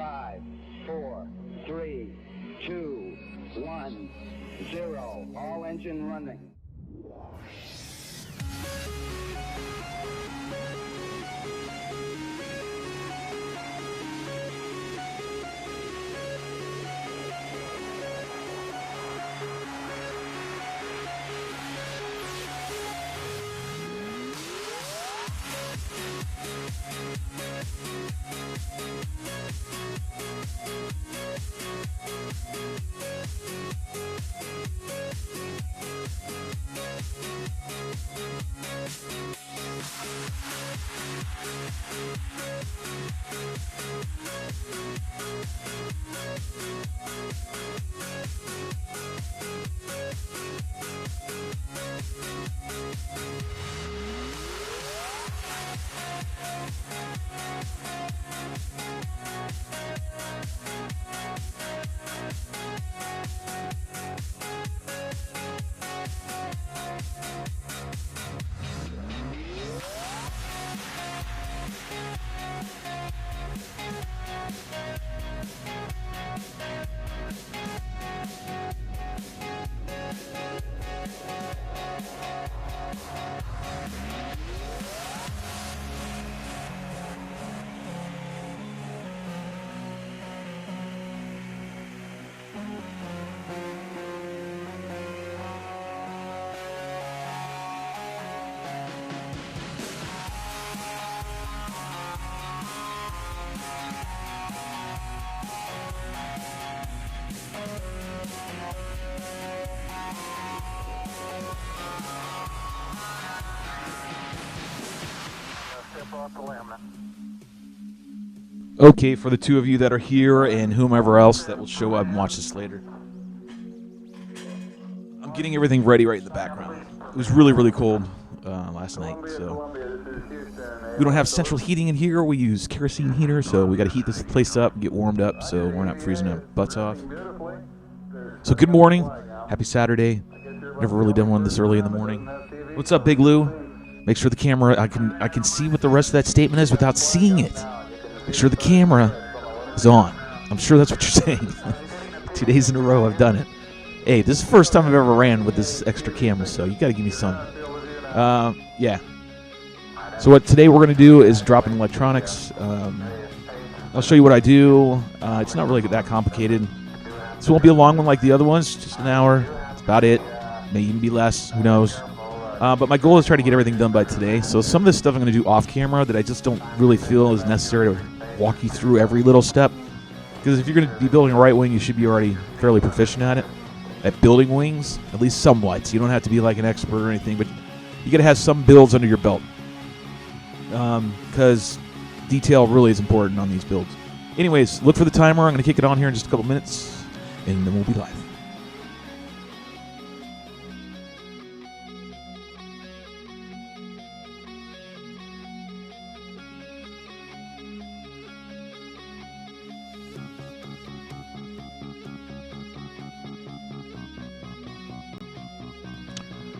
5, 4, 3, 2, 1, 0. All engine running. Okay, for the two of you that are here and whomever else that will show up and watch this later, I'm getting everything ready right in the background. It was really, really cold last night, so we don't have central heating in here. We use kerosene heater, so we got to heat this place up, get warmed up, so we're not freezing our butts off. So good morning, happy Saturday. Never really done one this early in the morning. What's up, Big Lou? Make sure the camera, I can see what the rest of that statement is without seeing it. Make sure the camera is on. I'm sure that's what you're saying. 2 days in a row I've done it. Hey, this is the first time I've ever ran with this extra camera, so you got to give me some. Yeah. So what today we're going to do is drop in electronics. I'll show you what I do. It's not really that complicated. This won't be a long one like the other ones, just an hour. That's about it. May even be less, who knows. But my goal is to try to get everything done by today. So some of this stuff I'm going to do off camera that I just don't really feel is necessary to walk you through every little step. Because if you're going to be building a right wing, you should be already fairly proficient at it. At building wings, at least somewhat. You don't have to be like an expert or anything, but you got to have some builds under your belt. Because detail really is important on these builds. Anyways, look for the timer. I'm going to kick it on here in just a couple minutes, and then we'll be live.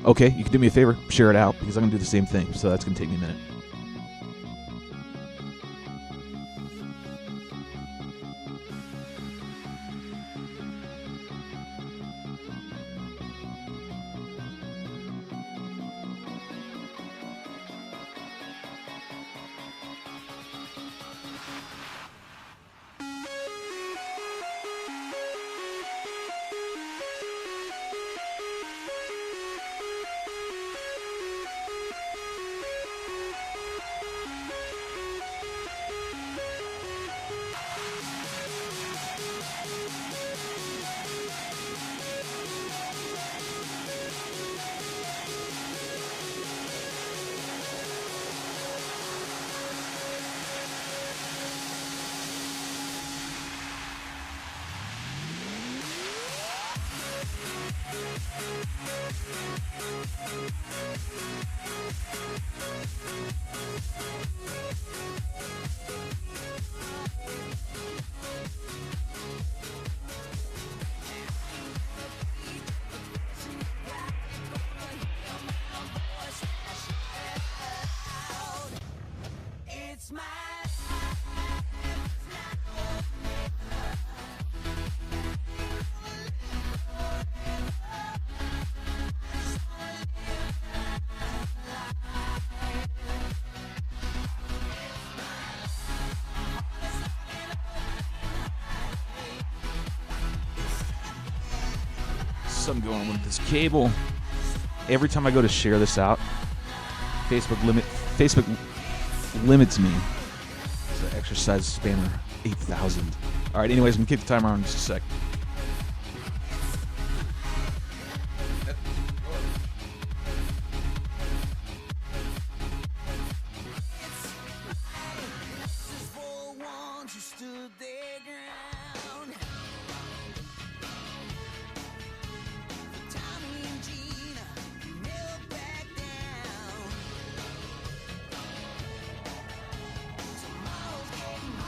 Okay, you can do me a favor, share it out, because I'm going to do the same thing, so that's going to take me a minute. Something going on with this cable. Every time I go to share this out, Facebook limits me. It's an exercise spanner 8,000. All right. Anyways, I'm gonna keep the timer on in just a sec.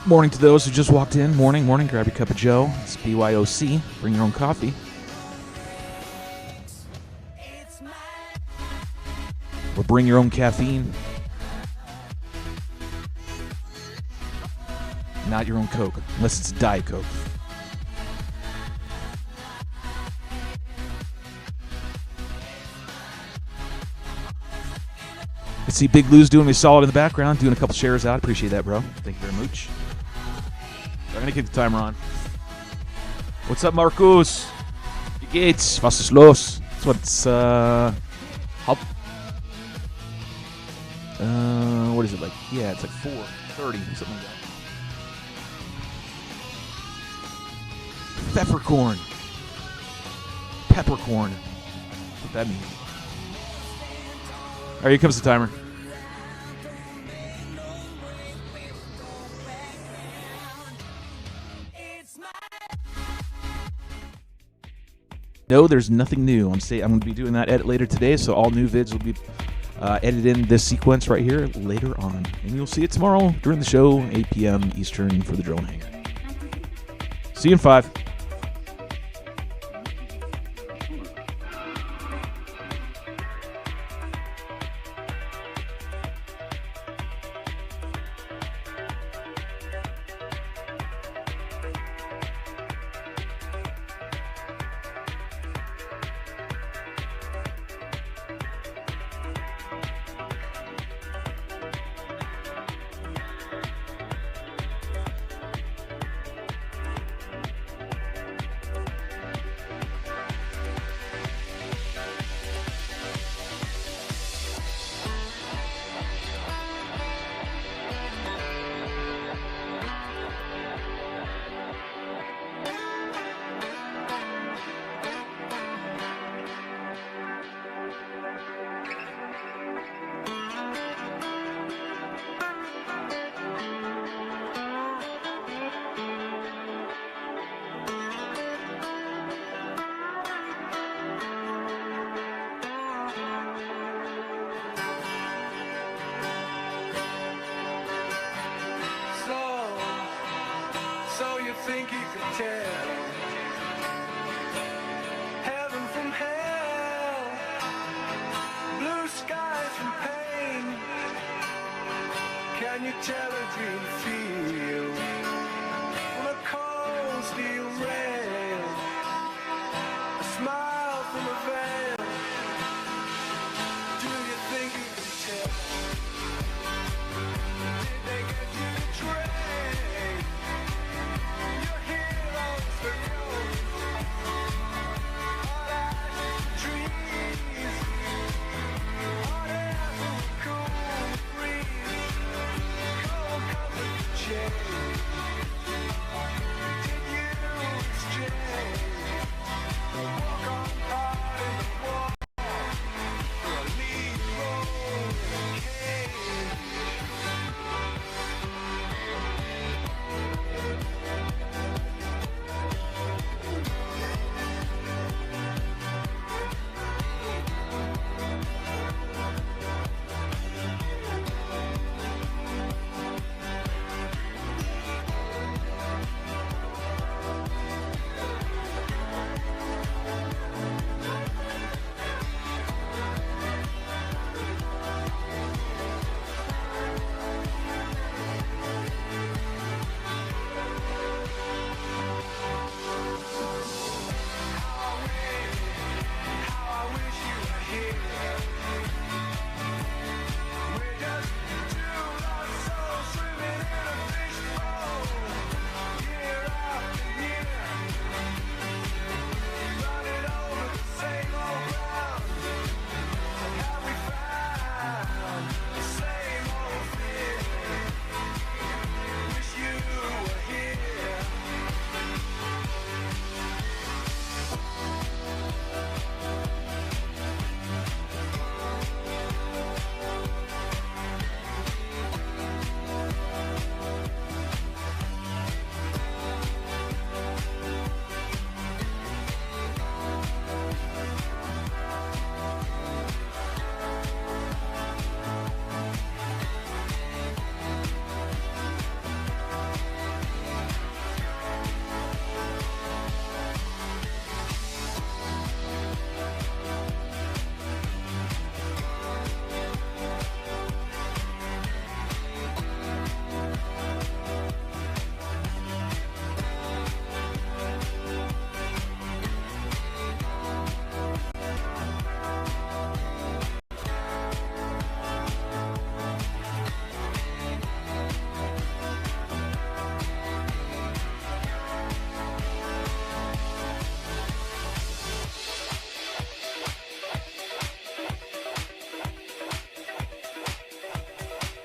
Morning to those who just walked in. Morning. Grab your cup of joe. It's BYOC. Bring your own coffee. Or bring your own caffeine. Not your own Coke, unless it's Diet Coke. I see Big Lou's doing me solid in the background, doing a couple shares out. Appreciate that, bro. Thank you very much. I'm going to keep the timer on. What's up, Marcus? Wie geht's? Was ist los? That's what's, what is it, like? Yeah, it's like 4:30, something like that. Peppercorn. Peppercorn. That's what that means. All right, here comes the timer. No, there's nothing new. I'm going to be doing that edit later today, so all new vids will be edited in this sequence right here later on. And you'll see it tomorrow during the show, 8 p.m. Eastern for the drone hangar. See you in 5. Think you could tell heaven from hell, blue skies from pain? Can you tell a dream field from a cold steel rail, a smile from a veil? Do you think you can tell? Did they get you to trade? Cool breeze, cold comfort change.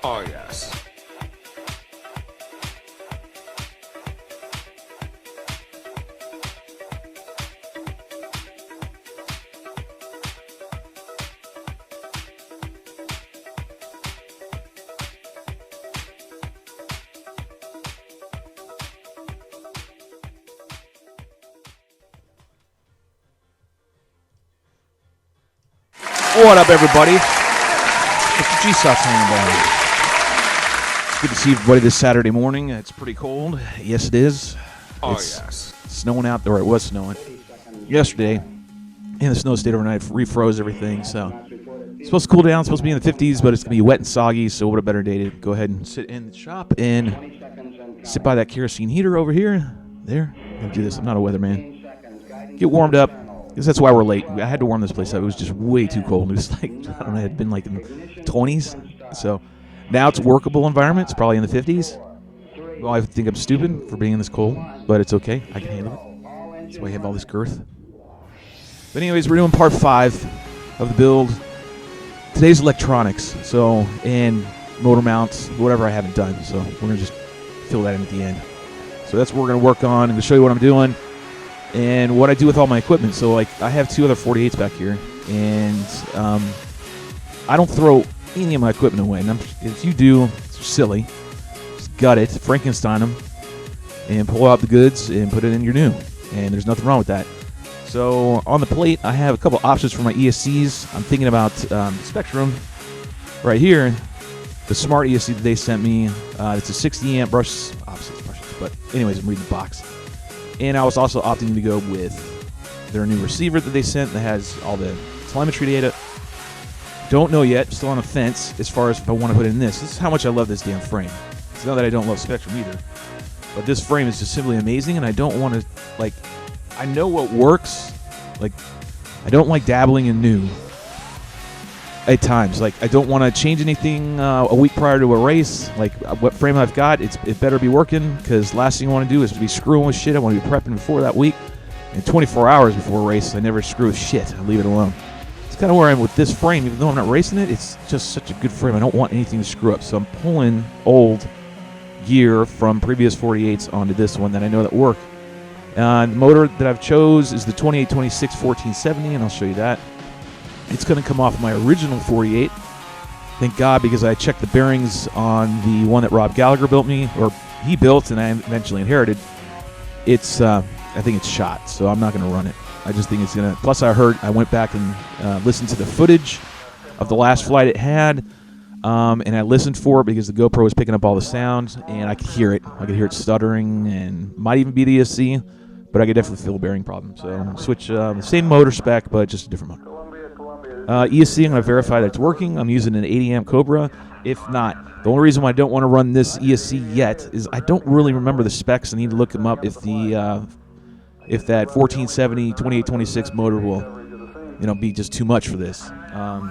Oh, yes. What up, everybody? It's the GYSOT hanging. Good to see everybody this Saturday morning. It's pretty cold. Yes, it is. Oh, It's yes. snowing out there. It was snowing yesterday, and the snow stayed overnight. Refroze everything. So it's supposed to cool down. It's supposed to be in the 50s, but it's gonna be wet and soggy. So what a better day to go ahead and sit in the shop and sit by that kerosene heater over here. There, I'm gonna do this. I'm not a weatherman. Get warmed up. Because that's why we're late. I had to warm this place up. It was just way too cold. It was like, I don't know, it had been like in the 20s. So now it's a workable environment. It's probably in the 50s. Well, I think I'm stupid for being in this cold, but it's okay. I can handle it. That's why I have all this girth. But anyways, we're doing part 5 of the build. Today's electronics. So, and motor mounts, whatever I haven't done. So we're going to just fill that in at the end. So that's what we're going to work on. I'm going to show you what I'm doing. And what I do with all my equipment. So, like, I have 2 other 48s back here, and I don't throw any of my equipment away. And if you do, it's silly. Just gut it, Frankenstein them, and pull out the goods and put it in your new. And there's nothing wrong with that. So, on the plate, I have a couple options for my ESCs. I'm thinking about Spectrum right here. The Smart ESC that they sent me. It's a 60 amp brush. Opposite brushes, but anyways, I'm reading the box. And I was also opting to go with their new receiver that they sent that has all the telemetry data. Don't know yet. Still on the fence as far as if I want to put it in this. This is how much I love this damn frame. It's not that I don't love Spectrum either. But this frame is just simply amazing, and I don't want to, like, I know what works. Like, I don't like dabbling in new at times. Like, I don't want to change anything a week prior to a race. Like, what frame I've got, it better be working, because last thing I want to do is to be screwing with shit. I want to be prepping before that week. And 24 hours before a race, I never screw with shit. I leave it alone. It's kind of where I'm with this frame. Even though I'm not racing it, it's just such a good frame. I don't want anything to screw up. So I'm pulling old gear from previous 48s onto this one that I know that work. The motor that I've chose is the 2826 1470, and I'll show you that. It's going to come off my original 48. Thank God, because I checked the bearings on the one that Rob Gallagher built me, or he built, and I eventually inherited. It's, I think it's shot, so I'm not going to run it. I just think it's going to. Plus, I went back and listened to the footage of the last flight it had, and I listened for it because the GoPro was picking up all the sound, and I could hear it. I could hear it stuttering, and might even be the ESC, but I could definitely feel a bearing problem. So I'm going to switch the same motor spec, but just a different motor. ESC, I'm going to verify that it's working. I'm using an 80 amp Cobra. If not, the only reason why I don't want to run this ESC yet is I don't really remember the specs. I need to look them up if that 1470 2826 motor will, be just too much for this. Well,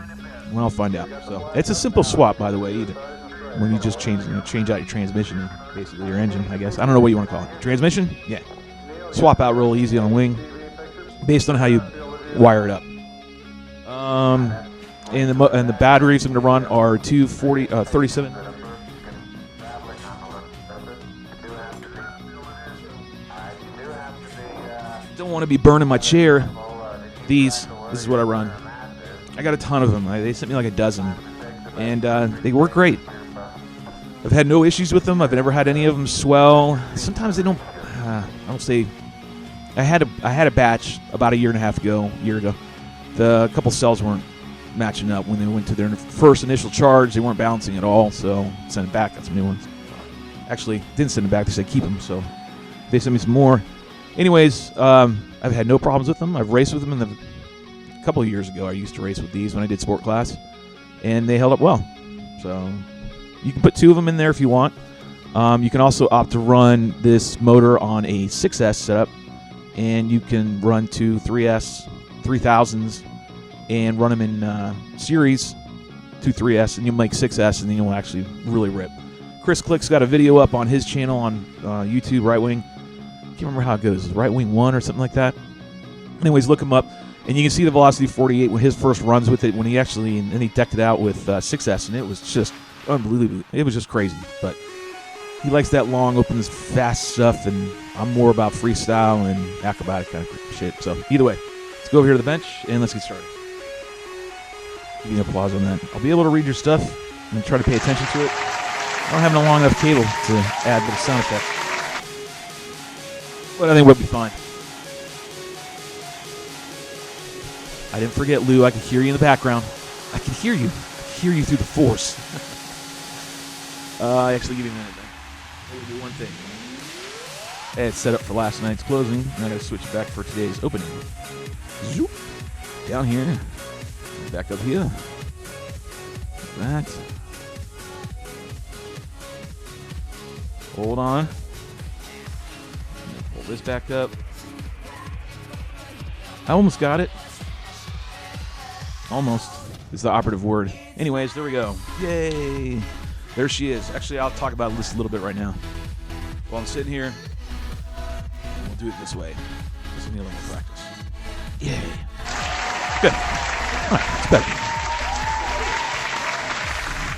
I'll find out. So it's a simple swap, by the way. Either when you just change out your transmission, basically your engine, I guess. I don't know what you want to call it. Transmission, yeah. Swap out real easy on the wing, based on how you wire it up. And the batteries I'm going to run are 37. Don't want to be burning my chair. This is what I run. I got a ton of them. They sent me like a dozen, and they work great. I've had no issues with them. I've never had any of them swell. Sometimes they don't. I don't say. I had a batch about a year ago. The couple cells weren't matching up when they went to their first initial charge. They weren't balancing at all, so sent it back. Got some new ones. Actually, didn't send it back. They said keep them, so they sent me some more. Anyways, I've had no problems with them. I've raced with them a couple of years ago. I used to race with these when I did sport class, and they held up well. So you can put 2 of them in there if you want. You can also opt to run this motor on a 6S setup, and you can run 2 3S 3000s and run them in series 2 3S, and you'll make 6S, and then you'll actually really rip. Chris Click's got a video up on his channel on YouTube, RiteWing. Can't remember how it goes. RiteWing 1 or something like that. Anyways, look him up, and you can see the Vollocity 48 when his first runs with it, when he actually, and then he decked it out with 6S, and it was just unbelievable. It was just crazy. But he likes that long, open, fast stuff, and I'm more about freestyle and acrobatic kind of shit. So either way, let's go over here to the bench and let's get started. Give you an applause on that. I'll be able to read your stuff and try to pay attention to it. I don't have a long enough cable to add little sound effects, but I think we'll be fine. I didn't forget, Lou. I can hear you in the background. I can hear you. I can hear you through the force. Actually, give me a minute then. We'll do one thing. It's set up for last night's closing, and I got to switch back for today's opening. Zoop. Down here. Back up here. Like that. Hold on. Pull this back up. I almost got it. Almost is the operative word. Anyways, there we go. Yay. There she is. Actually, I'll talk about this a little bit right now. While I'm sitting here, we'll do it this way. This is a little more practice. Yay. Good. All right, it's better.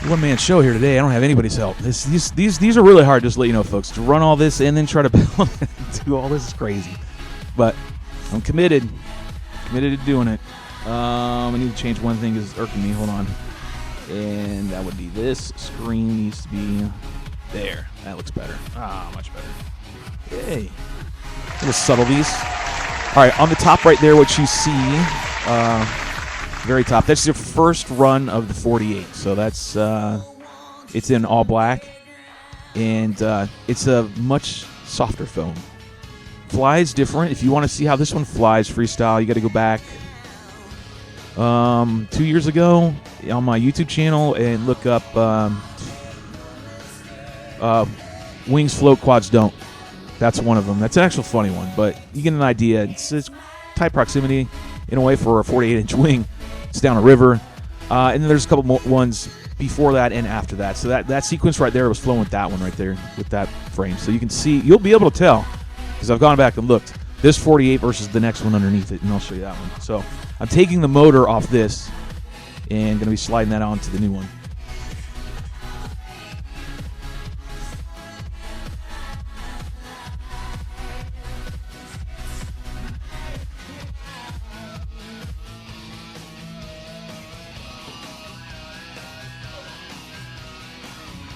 One-man show here today. I don't have anybody's help. These are really hard, just to let you know, folks. To run all this and then try to do all this is crazy. But I'm committed. Committed to doing it. I need to change one thing because it's irking me. Hold on. And that would be this. Screen needs to be there. That looks better. Ah, much better. Yay. Little subtleties. All right, on the top right there, what you see, very top, that's your first run of the 48. So that's, it's in all black. And it's a much softer foam. Flies different. If you want to see how this one flies freestyle, you got to go back 2 years ago on my YouTube channel and look up Wings Float, Quads Don't. That's one of them. That's an actual funny one, but you get an idea. It's tight proximity in a way for a 48-inch wing. It's down a river. And then there's a couple more ones before that and after that. So that sequence right there was flowing with that one right there, with that frame. So you can see, you'll be able to tell, because I've gone back and looked, this 48 versus the next one underneath it, and I'll show you that one. So I'm taking the motor off this and going to be sliding that onto the new one.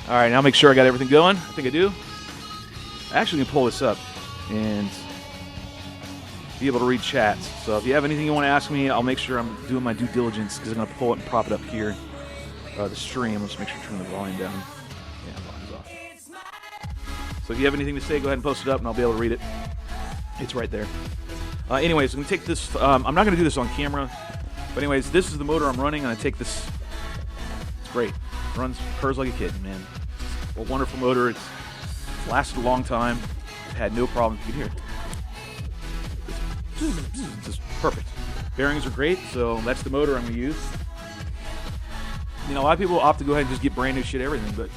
All right, now make sure I got everything going. I think I do. I actually can pull this up and be able to read chats. So if you have anything you want to ask me, I'll make sure I'm doing my due diligence because I'm going to pull it and prop it up here. The stream. Let's make sure to turn the volume down. Yeah, volume's off. So if you have anything to say, go ahead and post it up and I'll be able to read it. It's right there. Anyways, I'm going to take this. I'm not going to do this on camera. But anyways, this is the motor I'm running. I'm going to take this. It's great. Purrs like a kitten, man. A wonderful motor. It's lasted a long time. I've had no problems. You can hear it. It's just perfect. Bearings are great, so that's the motor I'm going to use. You know, a lot of people opt to go ahead and just get brand new shit, everything, but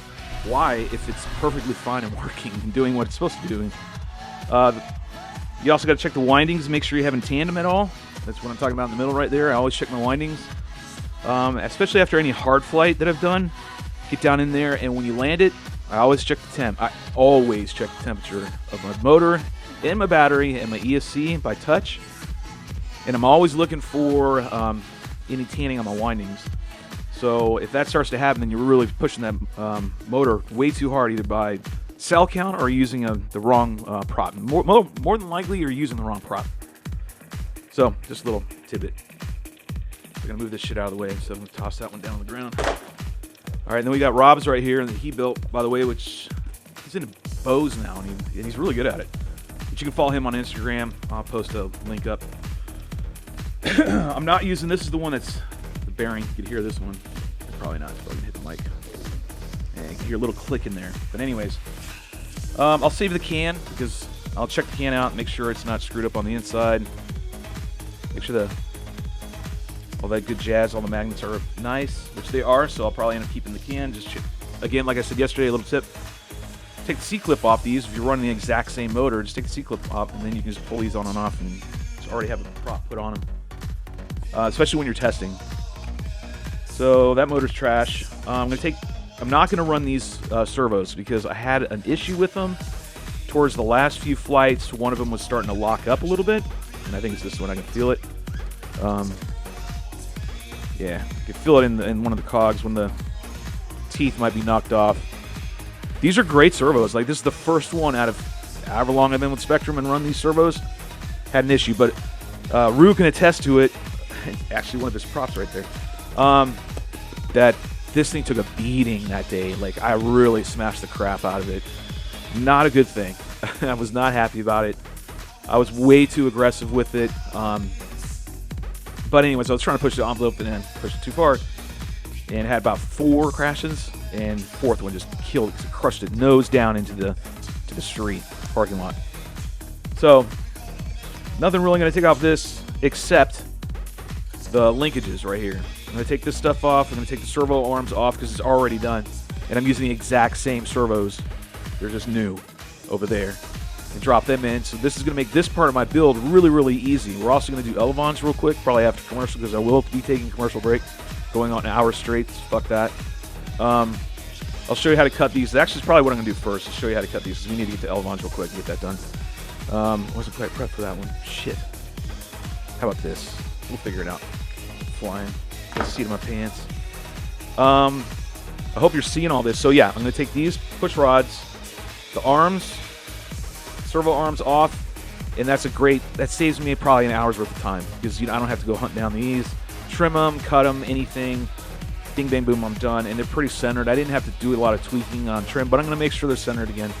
why if it's perfectly fine and working and doing what it's supposed to be doing? You also got to check the windings, make sure you haven't tandem at all. That's what I'm talking about in the middle right there. I always check my windings, especially after any hard flight that I've done. Get down in there, and when you land it, I always check the temp. I always check the temperature of my motor and my battery and my ESC by touch. And I'm always looking for any tanning on my windings. So if that starts to happen, then you're really pushing that motor way too hard, either by cell count or using the wrong prop. More than likely, you're using the wrong prop. So just a little tidbit. We're going to move this shit out of the way, so I'm going to toss that one down on the ground. All right, then we got Rob's right here, and he built, by the way, which he's into bows now, and he's really good at it. But you can follow him on Instagram. I'll post a link up. I'm not using, this is the one that's the bearing. You can hear this one. Probably not, it's probably going to hit the mic. And you can hear a little click in there. But anyways, I'll save the can, because I'll check the can out, make sure it's not screwed up on the inside. Make sure all that good jazz, all the magnets are nice, which they are, so I'll probably end up keeping the can. Just again, like I said yesterday, a little tip. Take the C-clip off these. If you're running the exact same motor, just take the C-clip off, and then you can just pull these on and off and just already have a prop put on them, especially when you're testing. So that motor's trash. I'm going to take I'm not going to run these servos because I had an issue with them towards the last few flights. One of them was starting to lock up a little bit, and I think it's this one. I can feel it. Yeah, you can feel it in one of the cogs when the teeth might be knocked off. These are great servos. Like, this is the first one out of however long I've been with Spectrum and run these servos. Had an issue, but Rue can attest to it. Actually, one of his props right there. That this thing took a beating that day. Like, I really smashed the crap out of it. Not a good thing. I was not happy about it. I was way too aggressive with it. But anyways, I was trying to push the envelope and then push it too far. And had about 4 crashes. And the 4th one just killed it because it crushed it nose down into the street parking lot. So, nothing really going to take off this except the linkages right here. I'm going to take this stuff off. I'm going to take the servo arms off because it's already done. And I'm using the exact same servos. They're just new over there. And drop them in. So this is going to make this part of my build really, really easy. We're also going to do elevons real quick, probably after commercial, because I will be taking a commercial break, going on an hour straight. Fuck that. I'll show you how to cut these. Actually, it's probably what I'm going to do first. I'll show you how to cut these, because we need to get the elevons real quick and get that done. Wasn't quite prepped for that one. Shit. How about this? We'll figure it out. Flying. Get the seat of my pants. I hope you're seeing all this. So yeah, I'm going to take these push rods, the arms, servo arms off, and that saves me probably an hour's worth of time, because I don't have to go hunt down these, trim them, cut them, anything. Ding, bang, boom, I'm done. And they're pretty centered. I didn't have to do a lot of tweaking on trim, but I'm going to make sure they're centered again.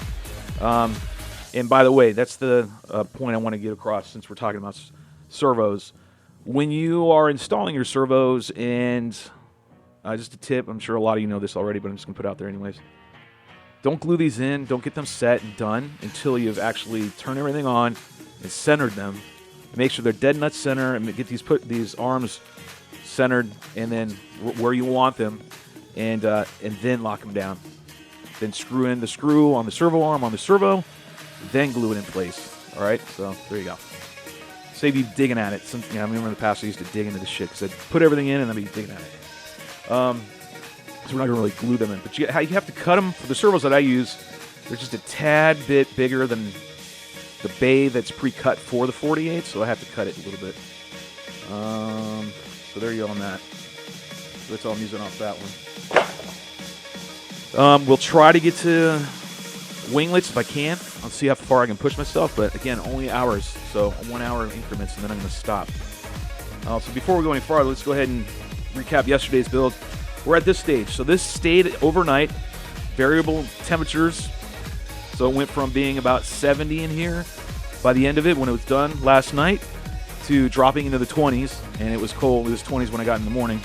And by the way, that's the point I want to get across since we're talking about servos. When you are installing your servos, and just a tip, I'm sure a lot of you know this already, but I'm just going to put it out there anyways. Don't glue these in. Don't get them set and done until you've actually turned everything on and centered them. Make sure they're dead nut center, and get these arms centered, and then where you want them, and then lock them down. Then screw in the screw on the servo arm on the servo, then glue it in place. All right, so there you go. Save you digging at it. I remember in the past I used to dig into this shit because I'd put everything in and then be digging at it. So we're not gonna really glue them in, but you have to cut them. For the servos that I use, they're just a tad bit bigger than the bay that's pre-cut for the 48, so I have to cut it a little bit. So there you go on that. So that's all I'm using off that one. We'll try to get to winglets if I can. I'll see how far I can push myself, but again, only hours, so 1 hour increments, and then I'm going to stop. So before we go any farther, let's go ahead and recap yesterday's build. We're at this stage. So this stayed overnight, variable temperatures. So it went from being about 70 in here by the end of it when it was done last night to dropping into the 20s, and it was cold. It was 20s when I got in the morning,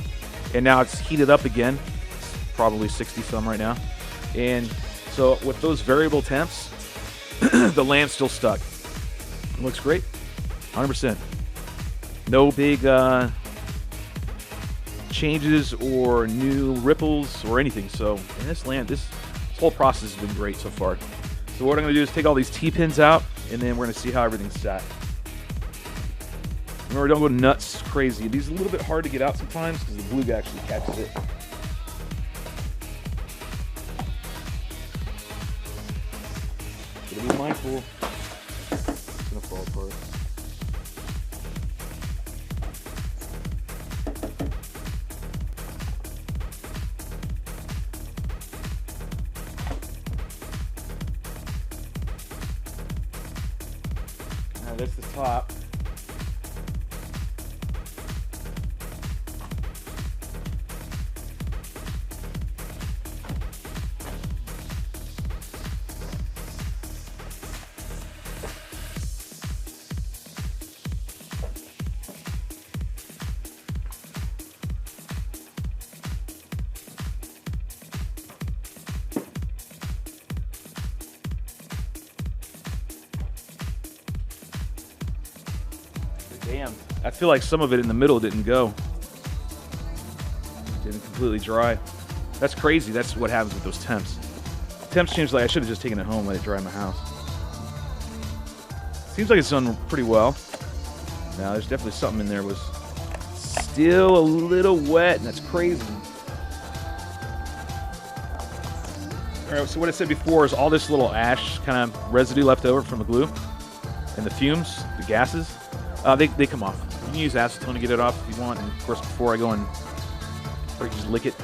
and now it's heated up again. It's probably 60 some right now. And so with those variable temps, the land's still stuck. It looks great, 100%. No big changes or new ripples or anything. So in this land, this whole process has been great so far. So what I'm going to do is take all these T-pins out, and then we're going to see how everything's set. Remember, don't go nuts crazy. These are a little bit hard to get out sometimes because the glue actually catches it. Gotta be mindful. It's gonna fall apart. Now that's the top. Damn, I feel like some of it in the middle didn't go. Didn't completely dry. That's crazy. That's what happens with those temps. Temps change. Like, I should have just taken it home, let it dry in my house. Seems like it's done pretty well. Now, there's definitely something in there was still a little wet, and that's crazy. All right, so what I said before is all this little ash kind of residue left over from the glue and the fumes, the gases, they come off. You can use acetone to get it off if you want. And of course, before I go and or you just lick it,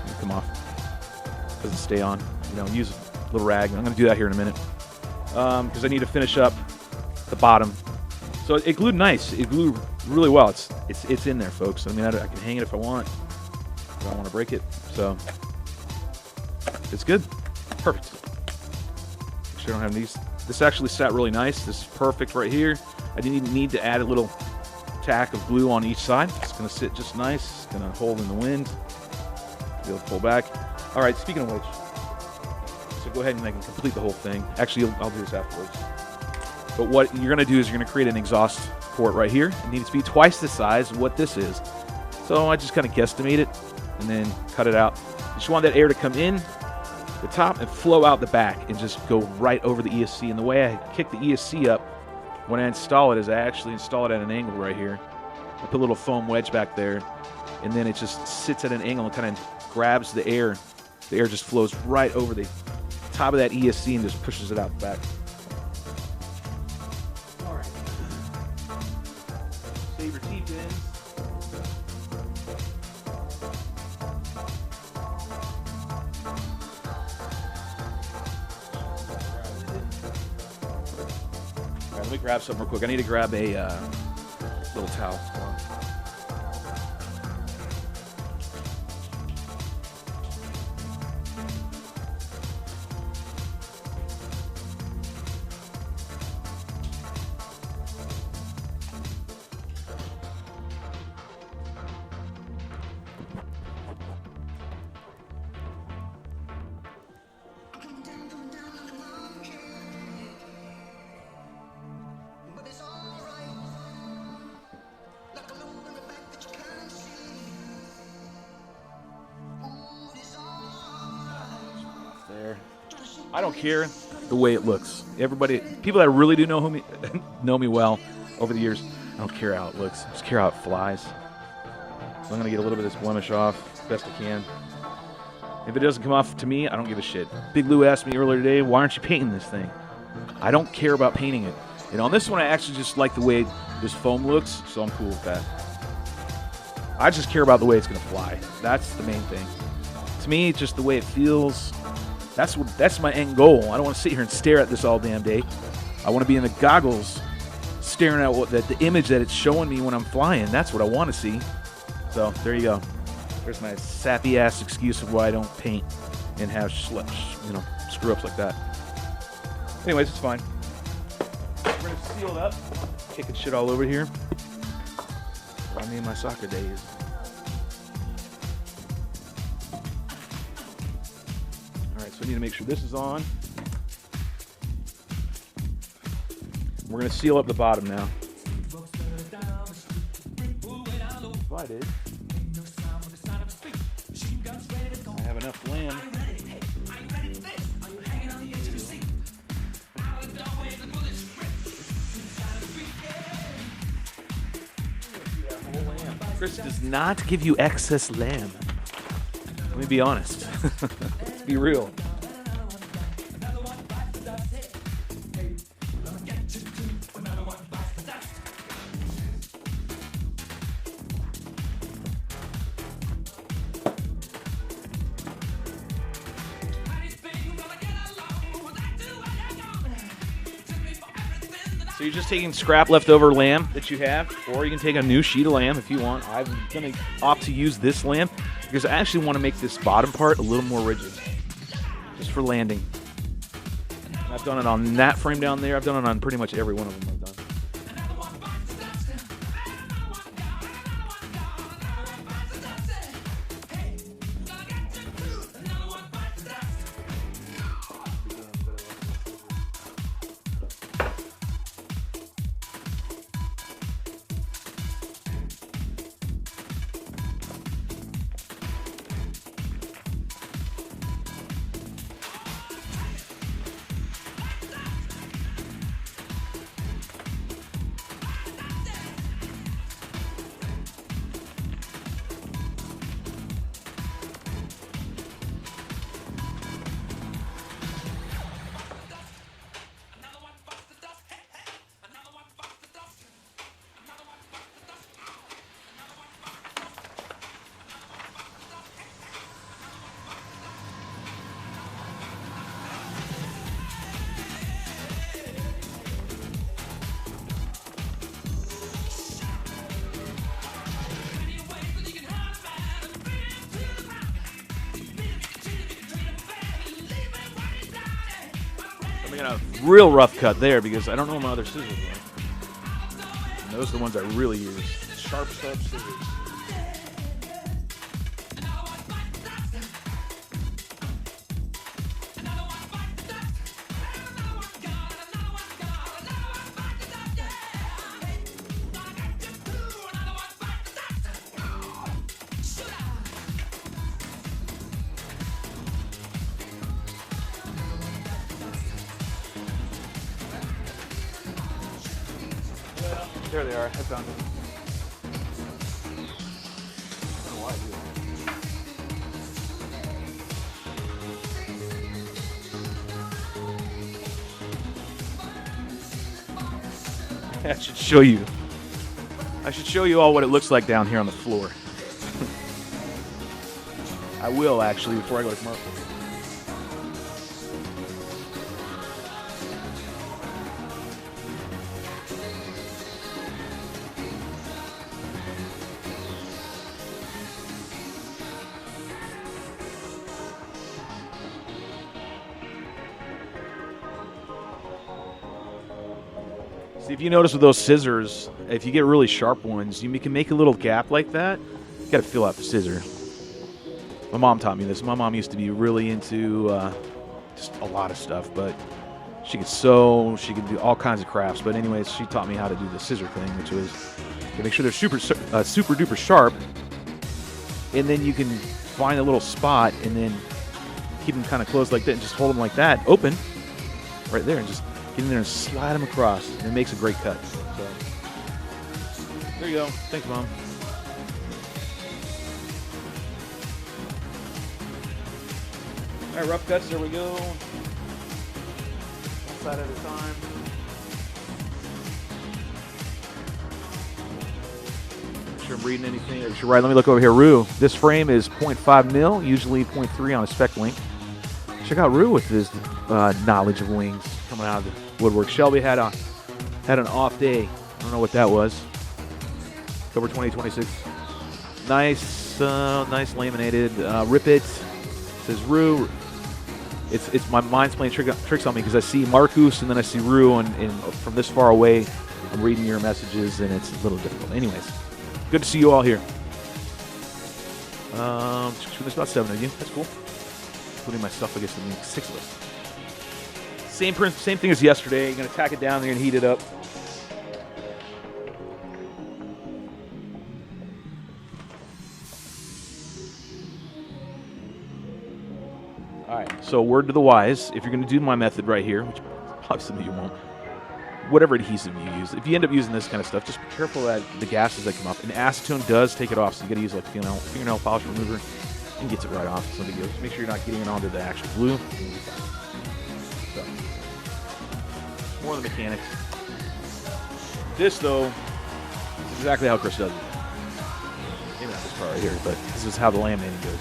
it'll come off. Doesn't stay on. You know, use a little rag. I'm going to do that here in a minute because I need to finish up the bottom. So it glued nice. It glued really well. It's in there, folks. I mean, I can hang it if I want. I don't want to break it. So it's good. Perfect. Make sure I don't have these. This actually sat really nice. This is perfect right here. I didn't even need to add a little tack of glue on each side. It's going to sit just nice. It's going to hold in the wind. Be able to pull back. All right, speaking of which, so go ahead and I can complete the whole thing. Actually, I'll do this afterwards. But what you're going to do is you're going to create an exhaust port right here. It needs to be twice the size of what this is. So I just kind of guesstimate it and then cut it out. You just want that air to come in the top and flow out the back and just go right over the ESC. And the way I kick the ESC up when I install it is I actually install it at an angle right here. I put a little foam wedge back there, and then it just sits at an angle and kind of grabs the air. The air just flows right over the top of that ESC and just pushes it out the back. All right. Save your T-pins. All right, let me grab something real quick. I need to grab a little towel. There. I don't care the way it looks. Everybody, people that really do know me, know me well over the years, I don't care how it looks. I just care how it flies. So I'm going to get a little bit of this blemish off best I can. If it doesn't come off to me, I don't give a shit. Big Lou asked me earlier today, why aren't you painting this thing? I don't care about painting it. And on this one, I actually just like the way this foam looks, so I'm cool with that. I just care about the way it's going to fly. That's the main thing. To me, just the way it feels. That's my end goal. I don't want to sit here and stare at this all damn day. I want to be in the goggles staring at the image that it's showing me when I'm flying. That's what I want to see. So there you go. There's my sappy ass excuse of why I don't paint and have screw ups like that. Anyways, it's fine. We're gonna seal it up. Kicking shit all over here. Remind me of my soccer days. I need to make sure this is on. We're going to seal up the bottom now. I did. I have enough lamb. Chris does not give you excess lamb. Let me be honest. Let's be real. So you're just taking scrap leftover lamb that you have, or you can take a new sheet of lamb if you want. I'm going to opt to use this lamb because I actually want to make this bottom part a little more rigid, just for landing. I've done it on that frame down there. I've done it on pretty much every one of them I've done. I'm making a real rough cut there because I don't know my other scissors yet. And those are the ones I really use. Sharp scissors. There they are. I found them. I don't know why I do that. I should show you. I should show you all what it looks like down here on the floor. I will actually before I go to commercial. See, if you notice with those scissors, if you get really sharp ones, you can make a little gap like that. You got to fill out the scissor. My mom taught me this. My mom used to be really into just a lot of stuff, but she could sew, she could do all kinds of crafts. But anyways, she taught me how to do the scissor thing, which was to make sure they're super duper sharp, and then you can find a little spot and then keep them kind of closed like that, and just hold them like that, open, right there, and just get in there and slide them across, and it makes a great cut. So, there you go. Thanks, Mom. All right, rough cuts. There we go. One side at a time. Make sure I'm reading anything. Right, let me look over here. Rue, this frame is 0.5 mil, usually 0.3 on a spec link. Check out Rue with his knowledge of wings coming out of the woodwork. Shelby had an off day. I don't know what that was. October 2026. Nice, nice laminated. Rip it. Says Rue. It's my mind's playing tricks on me because I see Marcus and then I see Rue, and from this far away, I'm reading your messages and it's a little difficult. Anyways, good to see you all here. There's about 7 of you. That's cool. Putting myself against the 6 of us. Same thing as yesterday. You're going to tack it down there and heat it up. All right, so word to the wise, if you're going to do my method right here, which probably some of you won't, whatever adhesive you use, if you end up using this kind of stuff, just be careful that the gases that come up. And acetone does take it off, so you got to use like fingernail polish remover and gets it right off. It's no big deal. Just make sure you're not getting it onto the actual glue. So, more of the mechanics. This, though, is exactly how Chris does it. Maybe not this part right here, but this is how the laminating goes.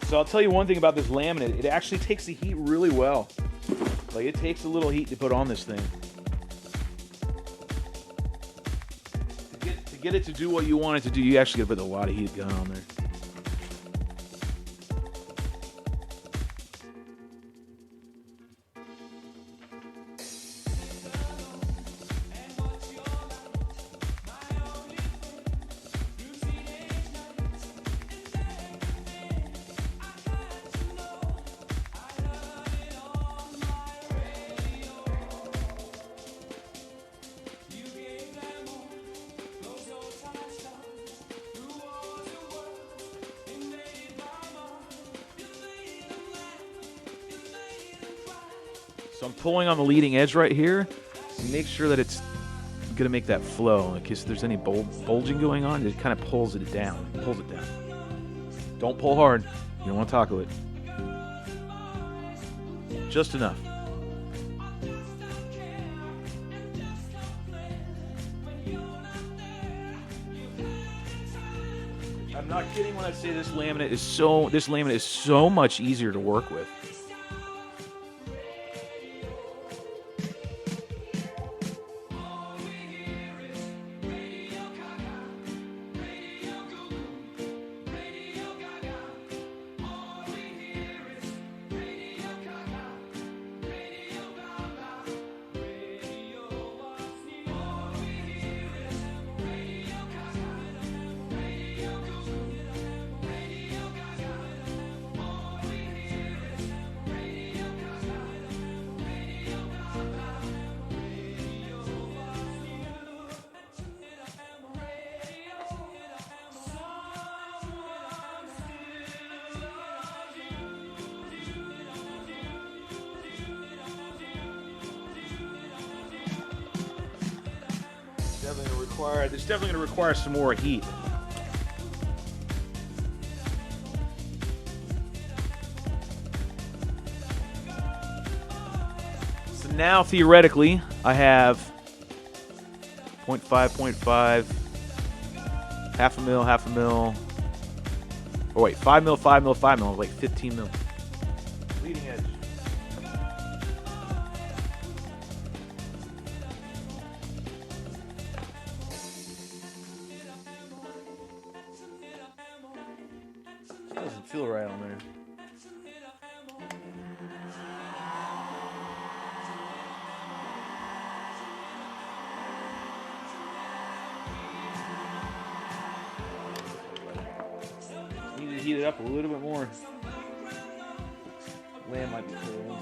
So I'll tell you one thing about this laminate. It actually takes the heat really well. Like, it takes a little heat to put on this thing. To get it to do what you want it to do, you actually got to put a lot of heat gun on there. So I'm pulling on the leading edge right here to make sure that it's going to make that flow. In case there's any bulging going on, it kind of pulls it down. Don't pull hard. You don't want to taco it. Just enough. I'm not kidding when I say this laminate is so much easier to work with. It's definitely going to require some more heat. So now, theoretically, I have 0.5, half a mil. Oh wait, 5 mil, like 15 mil. Leading edge. Doesn't feel right on there. Need to heat it up a little bit more. Lamb might be cold.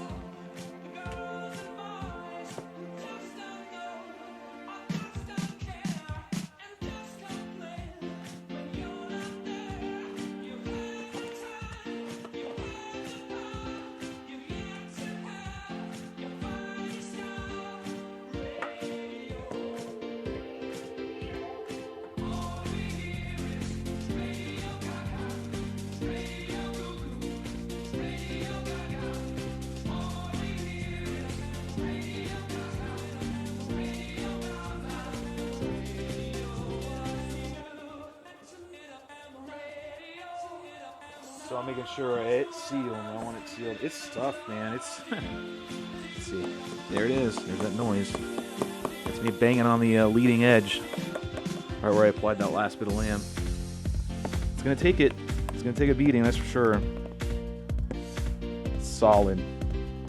So I'm making sure it's sealed. I want it sealed. It's tough, man. It's. Let's see. There it is. There's that noise. It's me banging on the leading edge, right where I applied that last bit of lamb. It's gonna take it. It's gonna take a beating, that's for sure. It's solid.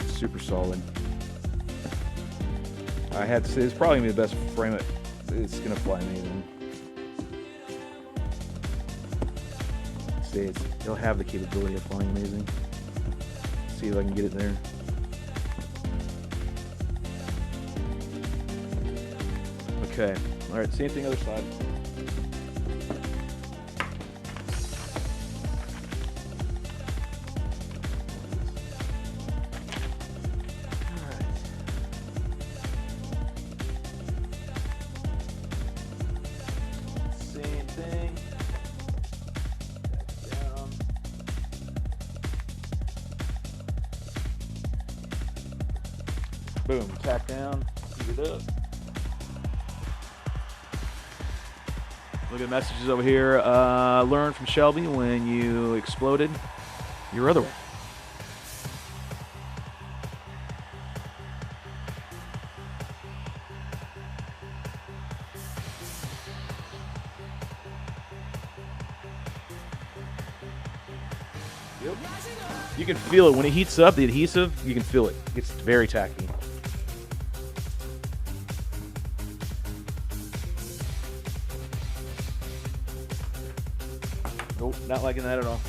Super solid. I had to say it's probably gonna be the best frame. It's gonna fly amazing. It'll have the capability of flying amazing. See if I can get it there. Okay. All right. Same thing other side. All right. Same thing. Boom, tack down, heat it up. Look at the messages over here. Learn from Shelby when you exploded your other one. Yep. You can feel it when it heats up, the adhesive, you can feel it. It's very tacky. Nope, not liking that at all.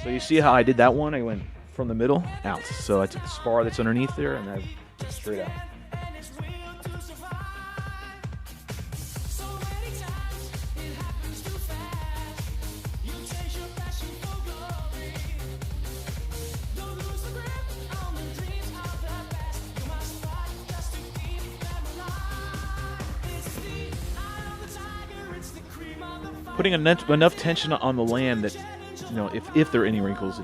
So you see how I did that one? I went from the middle out. So I took the spar that's underneath there and I straight out. putting enough tension on the lamb that, you know, if there are any wrinkles,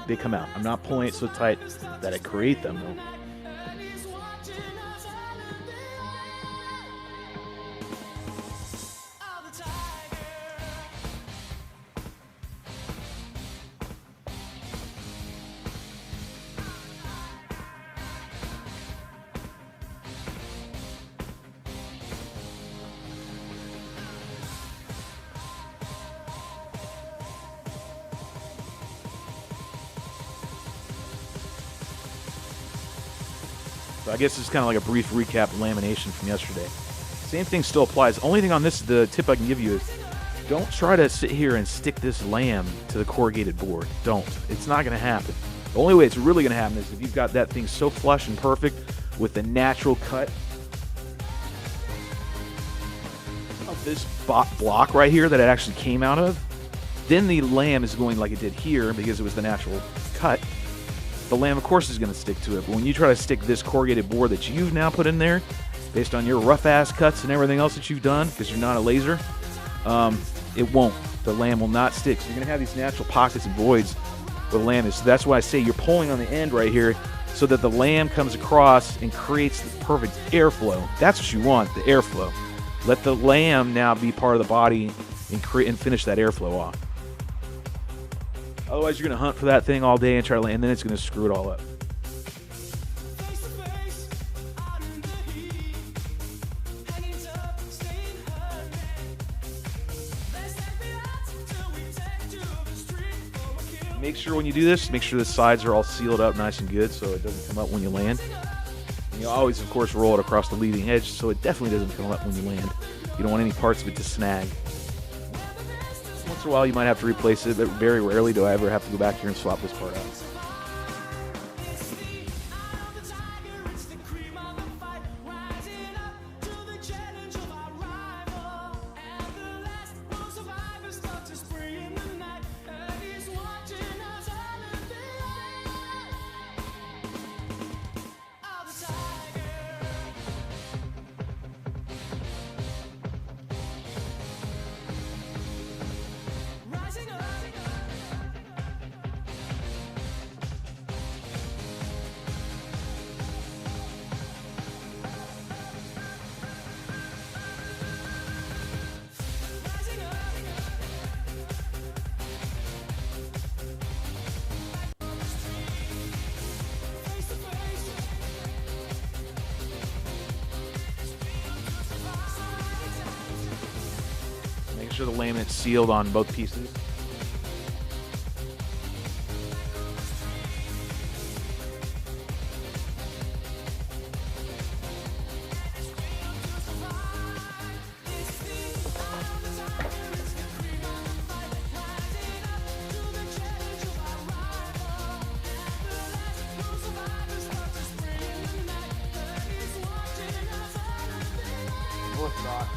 they come out. I'm not pulling it so tight that I create them, though. So I guess it's kind of like a brief recap of lamination from yesterday. Same thing still applies. Only thing on this, the tip I can give you is don't try to sit here and stick this lamb to the corrugated board. Don't. It's not going to happen. The only way it's really going to happen is if you've got that thing so flush and perfect with the natural cut of this block right here that it actually came out of. Then the lamb is going like it did here because it was the natural cut. The lamb, of course, is going to stick to it. But when you try to stick this corrugated board that you've now put in there, based on your rough-ass cuts and everything else that you've done, because you're not a laser, it won't. The lamb will not stick. So you're going to have these natural pockets and voids where the lamb is. So that's why I say you're pulling on the end right here so that the lamb comes across and creates the perfect airflow. That's what you want, the airflow. Let the lamb now be part of the body and finish that airflow off. Otherwise, you're going to hunt for that thing all day and try to land, and then it's going to screw it all up. Make sure when you do this, make sure the sides are all sealed up nice and good so it doesn't come up when you land. And you always, of course, roll it across the leading edge so it definitely doesn't come up when you land. You don't want any parts of it to snag. Once in a while you might have to replace it, but very rarely do I ever have to go back here and swap this part out. Make sure the laminate's sealed on both pieces. Orthodox.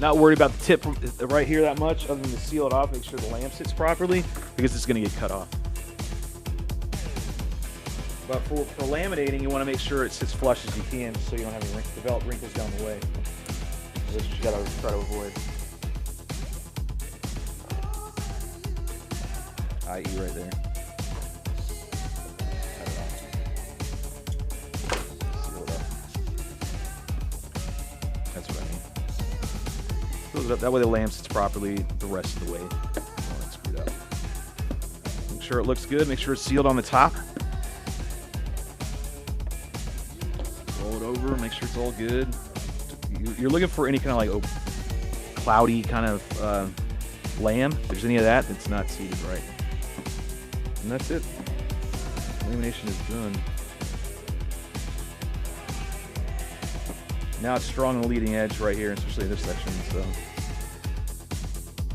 Not worried about the tip right here that much, other than to seal it off, make sure the lamp sits properly, because it's going to get cut off. But for laminating, you want to make sure it sits flush as you can, so you don't have any developed wrinkles down the way. That's what you got to try to avoid. IE right there. Cut it off. Seal it up. That's what I mean. Close it up. That way the lamp sits properly the rest of the way. Oh, that's screwed up. Make sure it looks good. Make sure it's sealed on the top. Roll it over. Make sure it's all good. You're looking for any kind of like cloudy kind of lamb, if there's any of that, it's not seated right. And that's it. Lamination is done. Now it's strong on the leading edge right here, especially this section. So